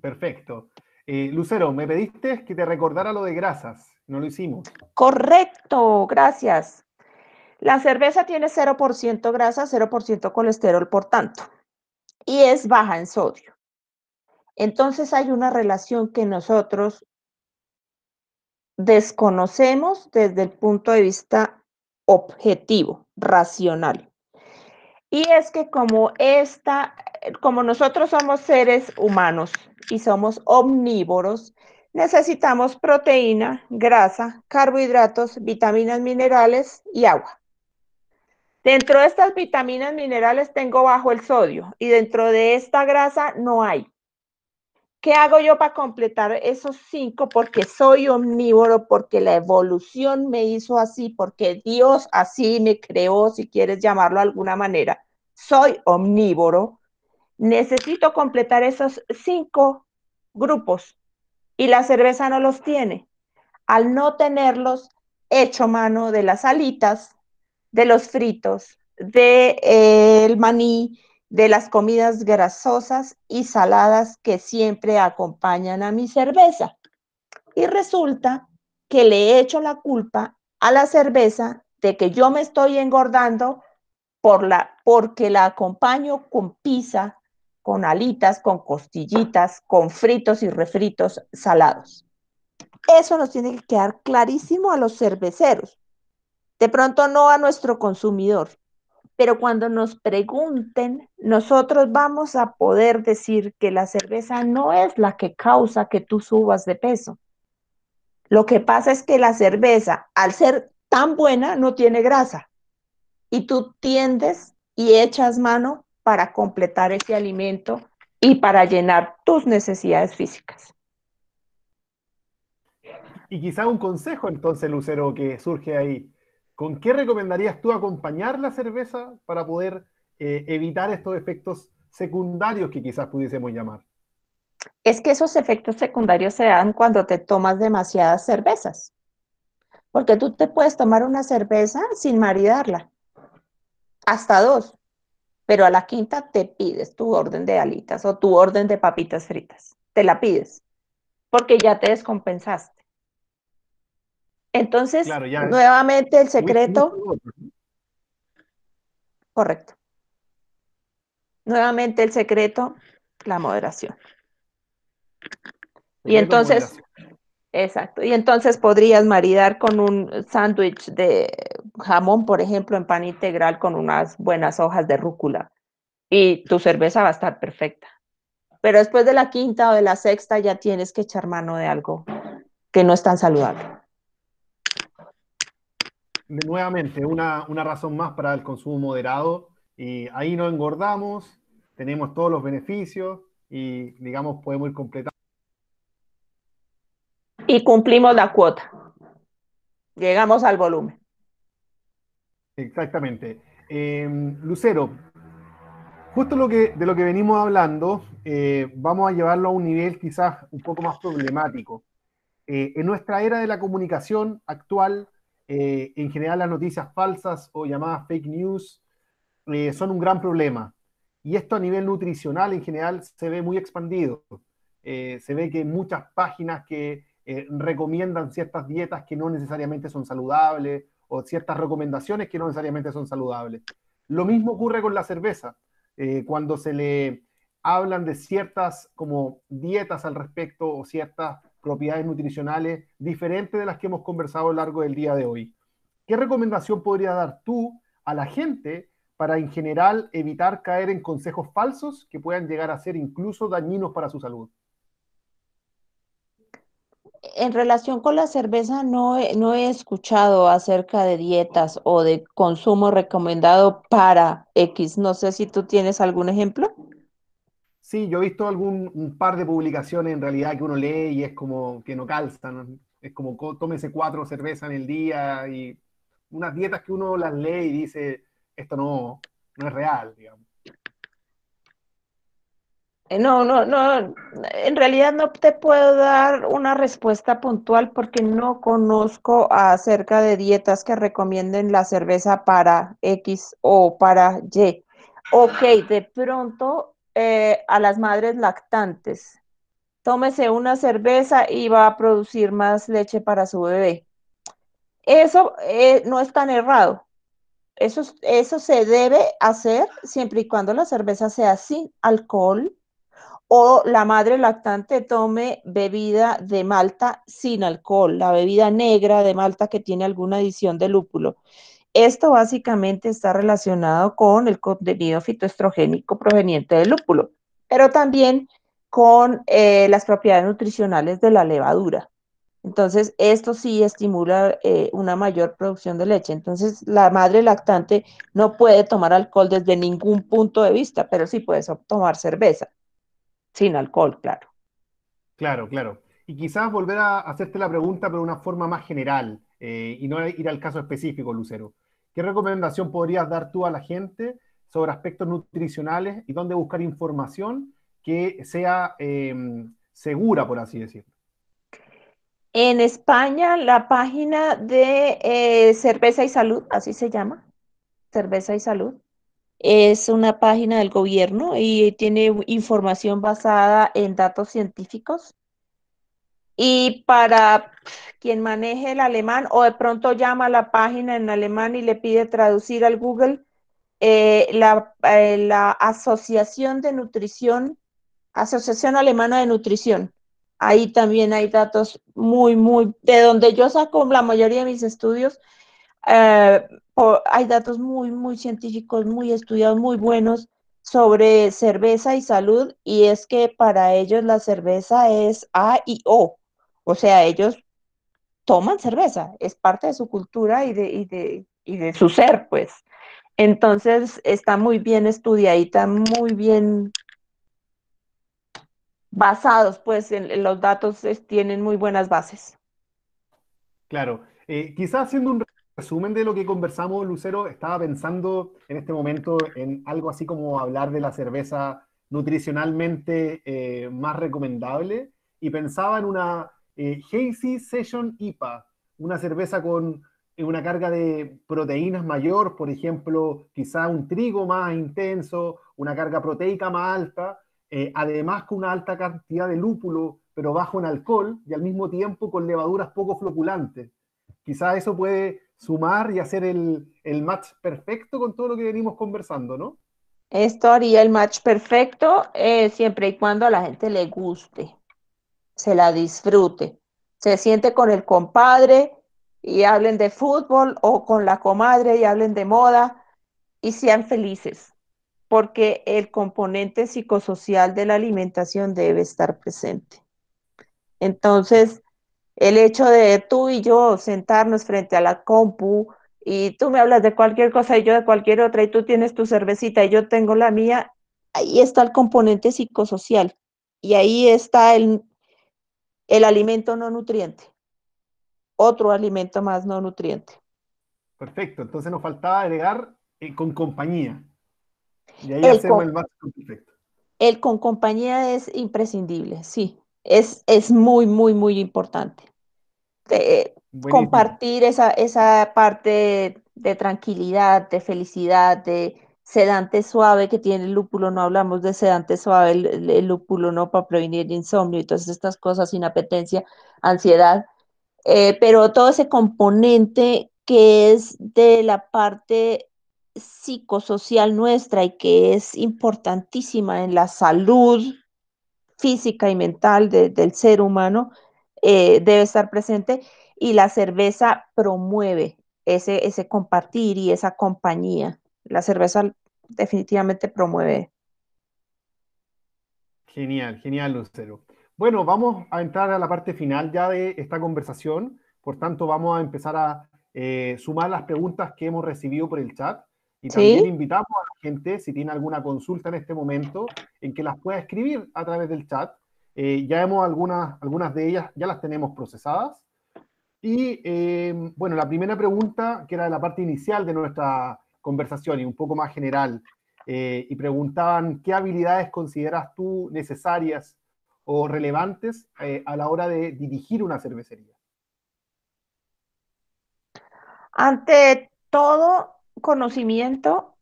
Perfecto. Lucero, me pediste que te recordara lo de grasas. No lo hicimos. Correcto, gracias. La cerveza tiene 0% grasa, 0% colesterol, por tanto, y es baja en sodio. Entonces hay una relación que nosotros desconocemos desde el punto de vista objetivo, racional. Y es que como nosotros somos seres humanos y somos omnívoros, necesitamos proteína, grasa, carbohidratos, vitaminas, minerales y agua. Dentro de estas vitaminas, minerales tengo bajo el sodio y dentro de esta grasa no hay. ¿Qué hago yo para completar esos 5? Porque soy omnívoro, porque la evolución me hizo así, porque Dios así me creó, si quieres llamarlo de alguna manera. Soy omnívoro. Necesito completar esos 5 grupos y la cerveza no los tiene. Al no tenerlos, echo mano de las alitas, de los fritos, del maní, de las comidas grasosas y saladas que siempre acompañan a mi cerveza. Y resulta que le echo la culpa a la cerveza de que yo me estoy engordando porque la acompaño con pizza, con alitas, con costillitas, con fritos y refritos salados. Eso nos tiene que quedar clarísimo a los cerveceros. De pronto no a nuestro consumidor, pero cuando nos pregunten, nosotros vamos a poder decir que la cerveza no es la que causa que tú subas de peso. Lo que pasa es que la cerveza, al ser tan buena, no tiene grasa y tú tiendes y echas mano para completar ese alimento y para llenar tus necesidades físicas. Y quizá un consejo entonces, Lucero, que surge ahí. ¿Con qué recomendarías tú acompañar la cerveza para poder evitar estos efectos secundarios que quizás pudiésemos llamar? Es que esos efectos secundarios se dan cuando te tomas demasiadas cervezas, porque tú te puedes tomar una cerveza sin maridarla, hasta 2, pero a la quinta te pides tu orden de alitas o tu orden de papitas fritas, te la pides, porque ya te descompensaste. Entonces, Claro, ya nuevamente el tuviste mucho secreto, otro, ¿no? correcto, nuevamente el secreto, la moderación. Y Secreto, entonces, moderación. exacto, y entonces podrías maridar con un sándwich de jamón, por ejemplo, en pan integral con unas buenas hojas de rúcula y tu cerveza va a estar perfecta. Pero después de la quinta o de la sexta ya tienes que echar mano de algo que no es tan saludable. Nuevamente, una razón más para el consumo moderado. Y ahí no engordamos, tenemos todos los beneficios y, digamos, podemos ir completando. Y cumplimos la cuota. Llegamos al volumen. Exactamente. Lucero, Justo de lo que venimos hablando, vamos a llevarlo a un nivel quizás un poco más problemático. En nuestra era de la comunicación actual, en general las noticias falsas o llamadas fake news son un gran problema. Y esto a nivel nutricional en general se ve muy expandido. Se ve que muchas páginas que recomiendan ciertas dietas que no necesariamente son saludables o ciertas recomendaciones que no necesariamente son saludables. Lo mismo ocurre con la cerveza. Cuando se le hablan de ciertas como dietas al respecto o ciertas propiedades nutricionales diferentes de las que hemos conversado a lo largo del día de hoy. ¿Qué recomendación podría dar tú a la gente para en general evitar caer en consejos falsos que puedan llegar a ser incluso dañinos para su salud? En relación con la cerveza, no he escuchado acerca de dietas o de consumo recomendado para X. No sé si tú tienes algún ejemplo. Sí, yo he visto un par de publicaciones en realidad que uno lee y es como que no calzan, ¿no? Es como tómese 4 cervezas en el día y unas dietas que uno las lee y dice, esto no es real, digamos. No, en realidad no te puedo dar una respuesta puntual porque no conozco acerca de dietas que recomienden la cerveza para X o para Y. Ok, de pronto a las madres lactantes, tómese una cerveza y va a producir más leche para su bebé. Eso no es tan errado. Eso se debe hacer siempre y cuando la cerveza sea sin alcohol o la madre lactante tome bebida de malta sin alcohol, la bebida negra de malta que tiene alguna adición de lúpulo. Esto básicamente está relacionado con el contenido fitoestrogénico proveniente del lúpulo, pero también con las propiedades nutricionales de la levadura. Entonces, esto sí estimula una mayor producción de leche. Entonces, la madre lactante no puede tomar alcohol desde ningún punto de vista, pero sí puede tomar cerveza, sin alcohol, claro. Claro, claro. Y quizás volver a hacerte la pregunta, pero de una forma más general, y no ir al caso específico, Lucero. ¿Qué recomendación podrías dar tú a la gente sobre aspectos nutricionales y dónde buscar información que sea segura, por así decirlo? En España, la página de Cerveza y Salud, así se llama, Cerveza y Salud, es una página del gobierno y tiene información basada en datos científicos. Y para quien maneje el alemán o de pronto llama a la página en alemán y le pide traducir al Google, la Asociación de Nutrición, Asociación Alemana de Nutrición. Ahí también hay datos de donde yo saco la mayoría de mis estudios, eh, hay datos muy científicos, muy estudiados, muy buenos sobre cerveza y salud, y es que para ellos la cerveza es A y O sea, ellos toman cerveza, es parte de su cultura y de su ser, pues. Entonces está muy bien estudiadita, muy bien basados, pues en los datos tienen muy buenas bases. Claro. Quizás haciendo un resumen de lo que conversamos, Lucero, estaba pensando en este momento en algo así como hablar de la cerveza nutricionalmente más recomendable y pensaba en una Hazy Session IPA, una cerveza con una carga de proteínas mayor, por ejemplo, quizá un trigo más intenso, una carga proteica más alta, además con una alta cantidad de lúpulo, pero bajo en alcohol y al mismo tiempo con levaduras poco floculantes. Quizás eso puede sumar y hacer el match perfecto con todo lo que venimos conversando, ¿no? Esto haría el match perfecto siempre y cuando a la gente le guste, se la disfrute, se siente con el compadre y hablen de fútbol o con la comadre y hablen de moda y sean felices, porque el componente psicosocial de la alimentación debe estar presente. Entonces, el hecho de tú y yo sentarnos frente a la compu y tú me hablas de cualquier cosa y yo de cualquier otra y tú tienes tu cervecita y yo tengo la mía, ahí está el componente psicosocial y ahí está el alimento no nutriente, otro alimento más no nutriente. Perfecto. Entonces nos faltaba agregar con compañía. Y ahí El hacemos con, el match perfecto. el con compañía es imprescindible, sí, es muy, muy, muy importante. Buenísimo. Compartir esa parte de tranquilidad, de felicidad, de sedante suave que tiene el lúpulo. No hablamos de sedante suave, el lúpulo, ¿no? Para prevenir el insomnio y todas estas cosas, inapetencia, ansiedad. Pero todo ese componente que es de la parte psicosocial nuestra y que es importantísima en la salud física y mental del ser humano, debe estar presente, y la cerveza promueve ese compartir y esa compañía. La cerveza definitivamente promueve. Genial, genial, Lucero. Bueno, vamos a entrar a la parte final ya de esta conversación. Por tanto, vamos a empezar a sumar las preguntas que hemos recibido por el chat y también ¿Sí? invitamos a la gente, si tiene alguna consulta en este momento, en que las pueda escribir a través del chat. Ya hemos algunas de ellas, ya las tenemos procesadas. Y bueno, la primera pregunta, que era de la parte inicial de nuestra conversación y un poco más general, y preguntaban qué habilidades consideras tú necesarias o relevantes a la hora de dirigir una cervecería. Ante todo, conocimiento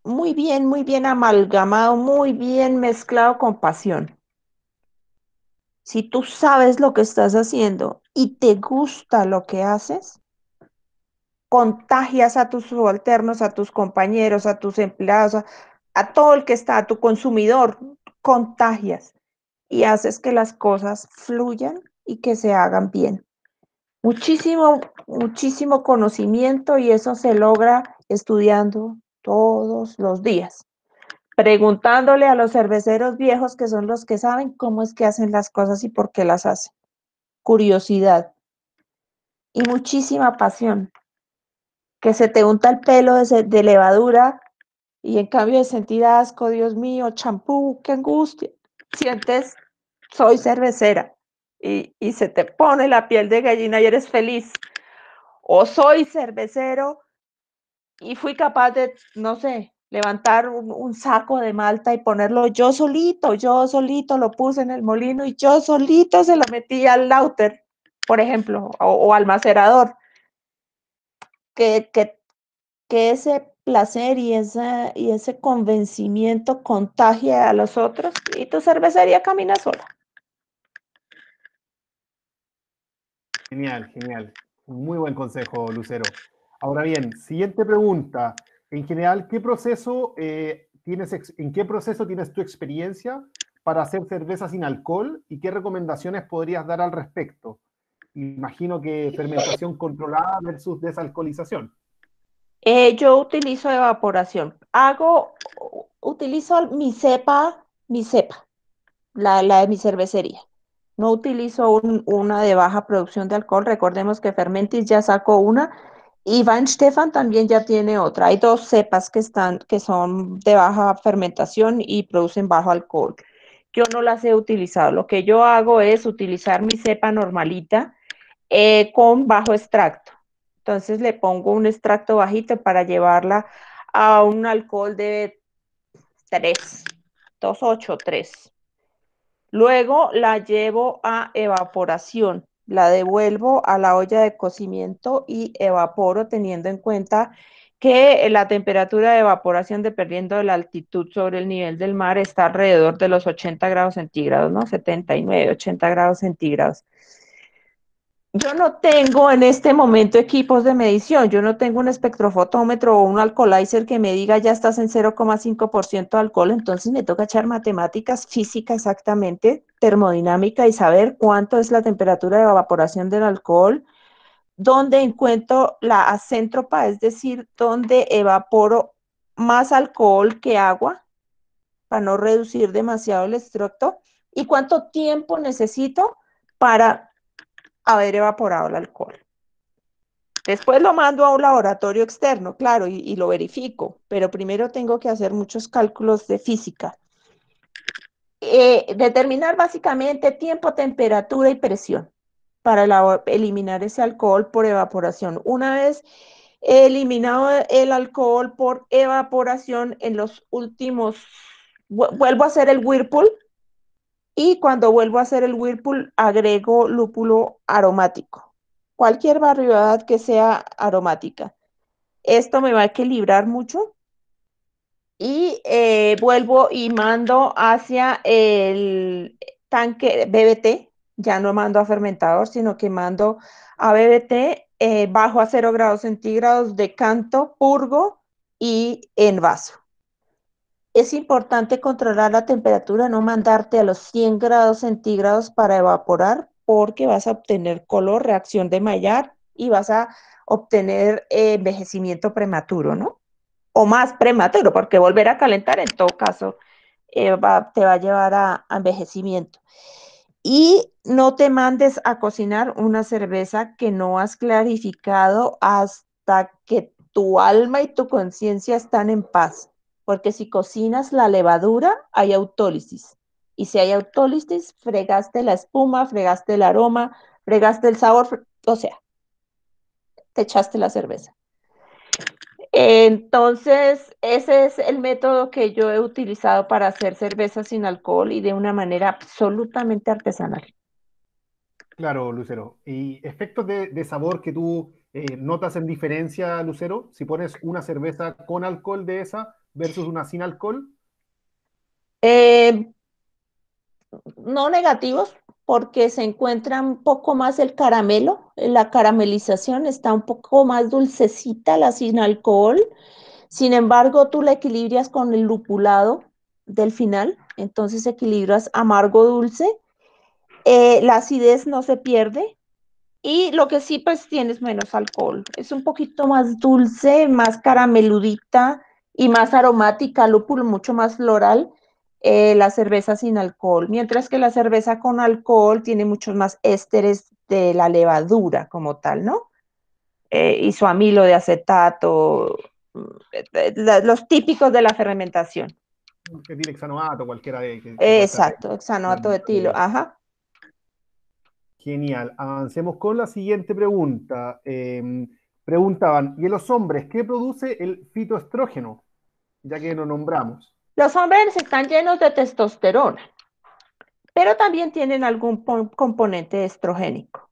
muy bien amalgamado, muy bien mezclado con pasión. Si tú sabes lo que estás haciendo y te gusta lo que haces, contagias a tus subalternos, a tus compañeros, a tus empleados, a todo el que está, a tu consumidor, contagias y haces que las cosas fluyan y que se hagan bien. Muchísimo, muchísimo conocimiento, y eso se logra estudiando todos los días, preguntándole a los cerveceros viejos, que son los que saben cómo es que hacen las cosas y por qué las hacen. Curiosidad y muchísima pasión. Que se te unta el pelo de levadura y en cambio de sentir asco, Dios mío, champú, qué angustia. Sientes, soy cervecera, y se te pone la piel de gallina y eres feliz. O soy cervecero y fui capaz de, no sé, levantar un saco de malta y ponerlo yo solito lo puse en el molino y yo solito se lo metí al lauter, por ejemplo, o al macerador, que, que, que ese placer y ese convencimiento contagie a los otros y tu cervecería camina sola. Genial, genial. Muy buen consejo, Lucero. Ahora bien, siguiente pregunta. En general, ¿en qué proceso tienes tu experiencia para hacer cerveza sin alcohol y qué recomendaciones podrías dar al respecto? Imagino que fermentación controlada versus desalcoholización. Yo utilizo evaporación. Utilizo mi cepa, la de mi cervecería. No utilizo una de baja producción de alcohol. Recordemos que Fermentis ya sacó una y Van Stefan también ya tiene otra. Hay dos cepas que son de baja fermentación y producen bajo alcohol. Yo no las he utilizado. Lo que yo hago es utilizar mi cepa normalita, con bajo extracto. Entonces le pongo un extracto bajito para llevarla a un alcohol de 3, 2,8, 3. Luego la llevo a evaporación, la devuelvo a la olla de cocimiento y evaporo, teniendo en cuenta que la temperatura de evaporación, dependiendo de la altitud sobre el nivel del mar, está alrededor de los 80 grados centígrados, ¿no? 79, 80 grados centígrados. Yo no tengo en este momento equipos de medición, yo no tengo un espectrofotómetro o un alcoholizer que me diga ya estás en 0,5% de alcohol, entonces me toca echar matemáticas, física exactamente, termodinámica, y saber cuánto es la temperatura de evaporación del alcohol, dónde encuentro la acéntropa, es decir, dónde evaporo más alcohol que agua para no reducir demasiado el extracto, y cuánto tiempo necesito para haber evaporado el alcohol. Después lo mando a un laboratorio externo, claro, y lo verifico, pero primero tengo que hacer muchos cálculos de física. Determinar básicamente tiempo, temperatura y presión para eliminar ese alcohol por evaporación. Una vez he eliminado el alcohol por evaporación en los últimos, vuelvo a hacer el whirlpool y cuando vuelvo a hacer el whirlpool agrego lúpulo aromático, cualquier variedad que sea aromática. Esto me va a equilibrar mucho y vuelvo y mando hacia el tanque BBT, ya no mando a fermentador, sino que mando a BBT, bajo a 0 °C, decanto, purgo y en vaso. Es importante controlar la temperatura, no mandarte a los 100 °C para evaporar, porque vas a obtener color, reacción de Maillard y vas a obtener envejecimiento prematuro, ¿no? O más prematuro, porque volver a calentar en todo caso te va a llevar a envejecimiento. Y no te mandes a cocinar una cerveza que no has clarificado hasta que tu alma y tu conciencia están en paz. Porque si cocinas la levadura, hay autólisis. Y si hay autólisis, fregaste la espuma, fregaste el aroma, fregaste el sabor, o sea, te echaste la cerveza. Entonces, ese es el método que yo he utilizado para hacer cerveza sin alcohol y de una manera absolutamente artesanal. Claro, Lucero. ¿Y efectos de sabor que tú notas en diferencia, Lucero? Si pones una cerveza con alcohol de esa versus una sin alcohol. Eh, no negativos, porque se encuentra un poco más el caramelo, la caramelización está un poco más dulcecita, la sin alcohol. Sin embargo, tú la equilibras con el lupulado del final, entonces equilibras amargo dulce. La acidez no se pierde. Y lo que sí, pues tienes menos alcohol. Es un poquito más dulce, más carameludita y más aromática, lúpulo mucho más floral, la cerveza sin alcohol. Mientras que la cerveza con alcohol tiene muchos más ésteres de la levadura como tal, ¿no? Isoamilo de acetato, los típicos de la fermentación. Etilhexanoato, cualquiera de que pueda estar Exacto, hexanoato de etilo, ajá. genial. Avancemos con la siguiente pregunta. Preguntaban, ¿y en los hombres qué produce el fitoestrógeno? Ya que lo nombramos. Los hombres están llenos de testosterona, pero también tienen algún componente estrogénico.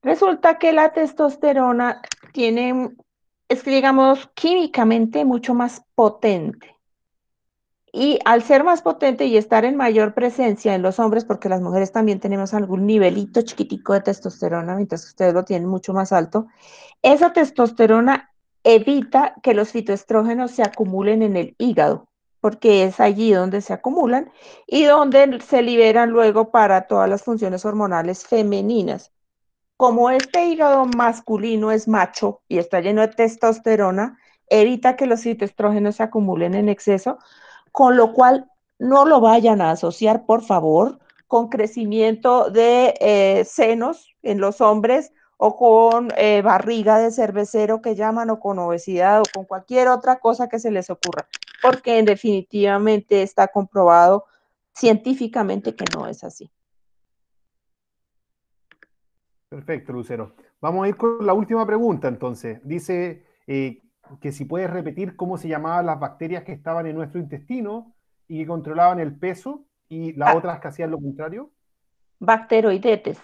Resulta que la testosterona tiene, es que digamos, químicamente mucho más potente. Y al ser más potente y estar en mayor presencia en los hombres, porque las mujeres también tenemos algún nivelito chiquitico de testosterona, mientras que ustedes lo tienen mucho más alto, esa testosterona evita que los fitoestrógenos se acumulen en el hígado, porque es allí donde se acumulan y donde se liberan luego para todas las funciones hormonales femeninas. Como este hígado masculino es macho y está lleno de testosterona, evita que los fitoestrógenos se acumulen en exceso, con lo cual no lo vayan a asociar, por favor, con crecimiento de senos en los hombres o con barriga de cervecero que llaman o con obesidad o con cualquier otra cosa que se les ocurra, porque definitivamente está comprobado científicamente que no es así. Perfecto, Lucero. Vamos a ir con la última pregunta entonces. Dice que si puedes repetir cómo se llamaban las bacterias que estaban en nuestro intestino y que controlaban el peso y las Ah, otras que hacían lo contrario. bacteroidetes.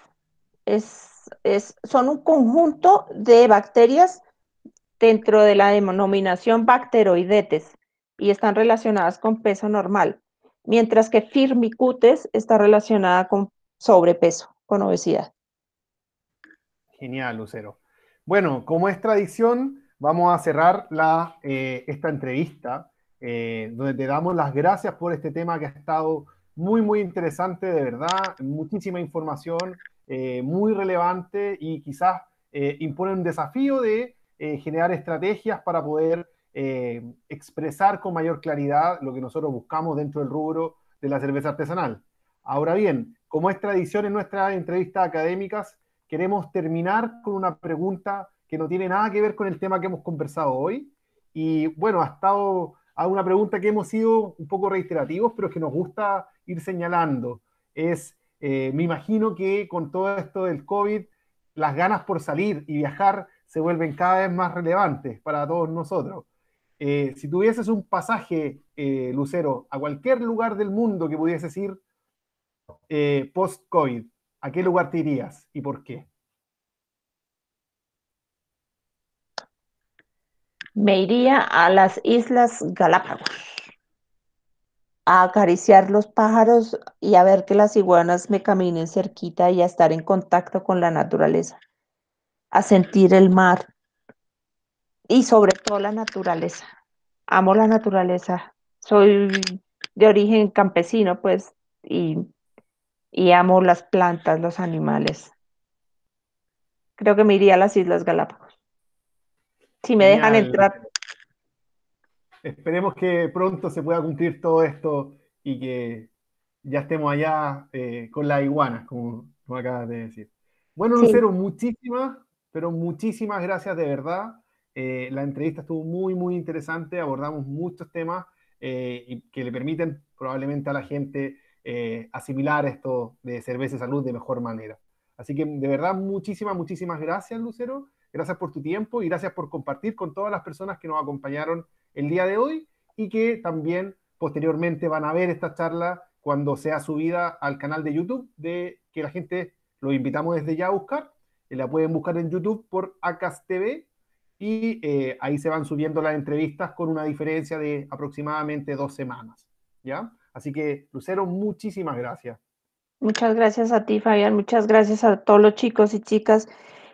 Son un conjunto de bacterias dentro de la denominación bacteroidetes y están relacionadas con peso normal, mientras que firmicutes está relacionada con sobrepeso, con obesidad. Genial, Lucero. Bueno, como es tradición, vamos a cerrar esta entrevista donde te damos las gracias por este tema que ha estado muy, muy interesante, de verdad, muchísima información, muy relevante y quizás impone un desafío de generar estrategias para poder expresar con mayor claridad lo que nosotros buscamos dentro del rubro de la cerveza artesanal. Ahora bien, como es tradición en nuestras entrevistas académicas, queremos terminar con una pregunta que no tiene nada que ver con el tema que hemos conversado hoy. Y bueno, ha estado a una pregunta que hemos sido un poco reiterativos, pero que nos gusta ir señalando. Me imagino que con todo esto del COVID, las ganas por salir y viajar se vuelven cada vez más relevantes para todos nosotros. Si tuvieses un pasaje, Lucero, a cualquier lugar del mundo que pudieses ir post-COVID, ¿a qué lugar te irías y por qué? Me iría a las Islas Galápagos a acariciar los pájaros y a ver que las iguanas me caminen cerquita y a estar en contacto con la naturaleza, a sentir el mar y sobre todo la naturaleza. Amo la naturaleza. Soy de origen campesino, pues, y amo las plantas, los animales. Creo que me iría a las Islas Galápagos. Si me dejan Genial. entrar. Esperemos que pronto se pueda cumplir todo esto y que ya estemos allá con las iguanas, como acabas de decir. Bueno, Sí, Lucero, muchísimas, pero muchísimas gracias de verdad. La entrevista estuvo muy, muy interesante. Abordamos muchos temas y que le permiten probablemente a la gente asimilar esto de cerveza y salud de mejor manera. Así que de verdad, muchísimas, muchísimas gracias, Lucero. Gracias por tu tiempo y gracias por compartir con todas las personas que nos acompañaron el día de hoy y que también posteriormente van a ver esta charla cuando sea subida al canal de YouTube, de que la gente los invitamos desde ya a buscar. La pueden buscar en YouTube por Acas TV y ahí se van subiendo las entrevistas con una diferencia de aproximadamente 2 semanas. ¿Ya? Así que, Lucero, muchísimas gracias. muchas gracias a ti, Fabián. Muchas gracias a todos los chicos y chicas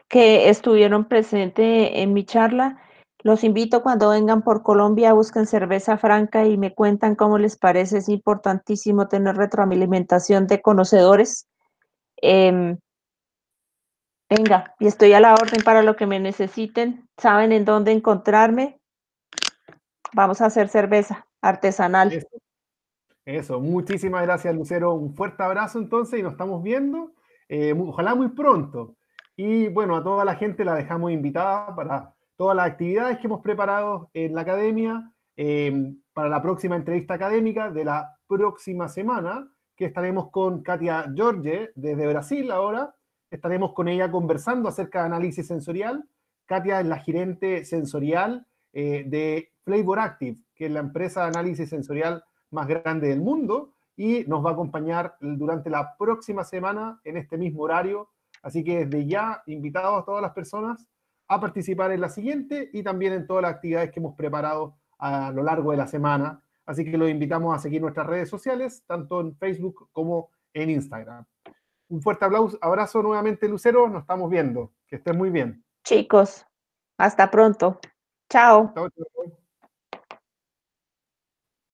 que estuvieron presentes en mi charla. Los invito cuando vengan por Colombia, busquen cerveza franca y me cuentan cómo les parece. Es importantísimo tener retroalimentación de conocedores. Em, Venga, y estoy a la orden para lo que me necesiten. Saben en dónde encontrarme. Vamos a hacer cerveza artesanal. Eso, eso. Muchísimas gracias, Lucero. Un fuerte abrazo entonces y nos estamos viendo. Ojalá muy pronto. Y bueno, a toda la gente la dejamos invitada para todas las actividades que hemos preparado en la academia, para la próxima entrevista académica de la próxima semana, que estaremos con Katia Jorge desde Brasil ahora. Estaremos con ella conversando acerca de análisis sensorial. Katia es la gerente sensorial de Flavor Active, que es la empresa de análisis sensorial más grande del mundo y nos va a acompañar durante la próxima semana en este mismo horario. Así que desde ya, invitados a todas las personas a participar en la siguiente y también en todas las actividades que hemos preparado a lo largo de la semana. Así que los invitamos a seguir nuestras redes sociales, tanto en Facebook como en Instagram. Un fuerte abrazo nuevamente, Lucero. Nos estamos viendo. Que estés muy bien. Chicos, hasta pronto. Chao. Chao, chao.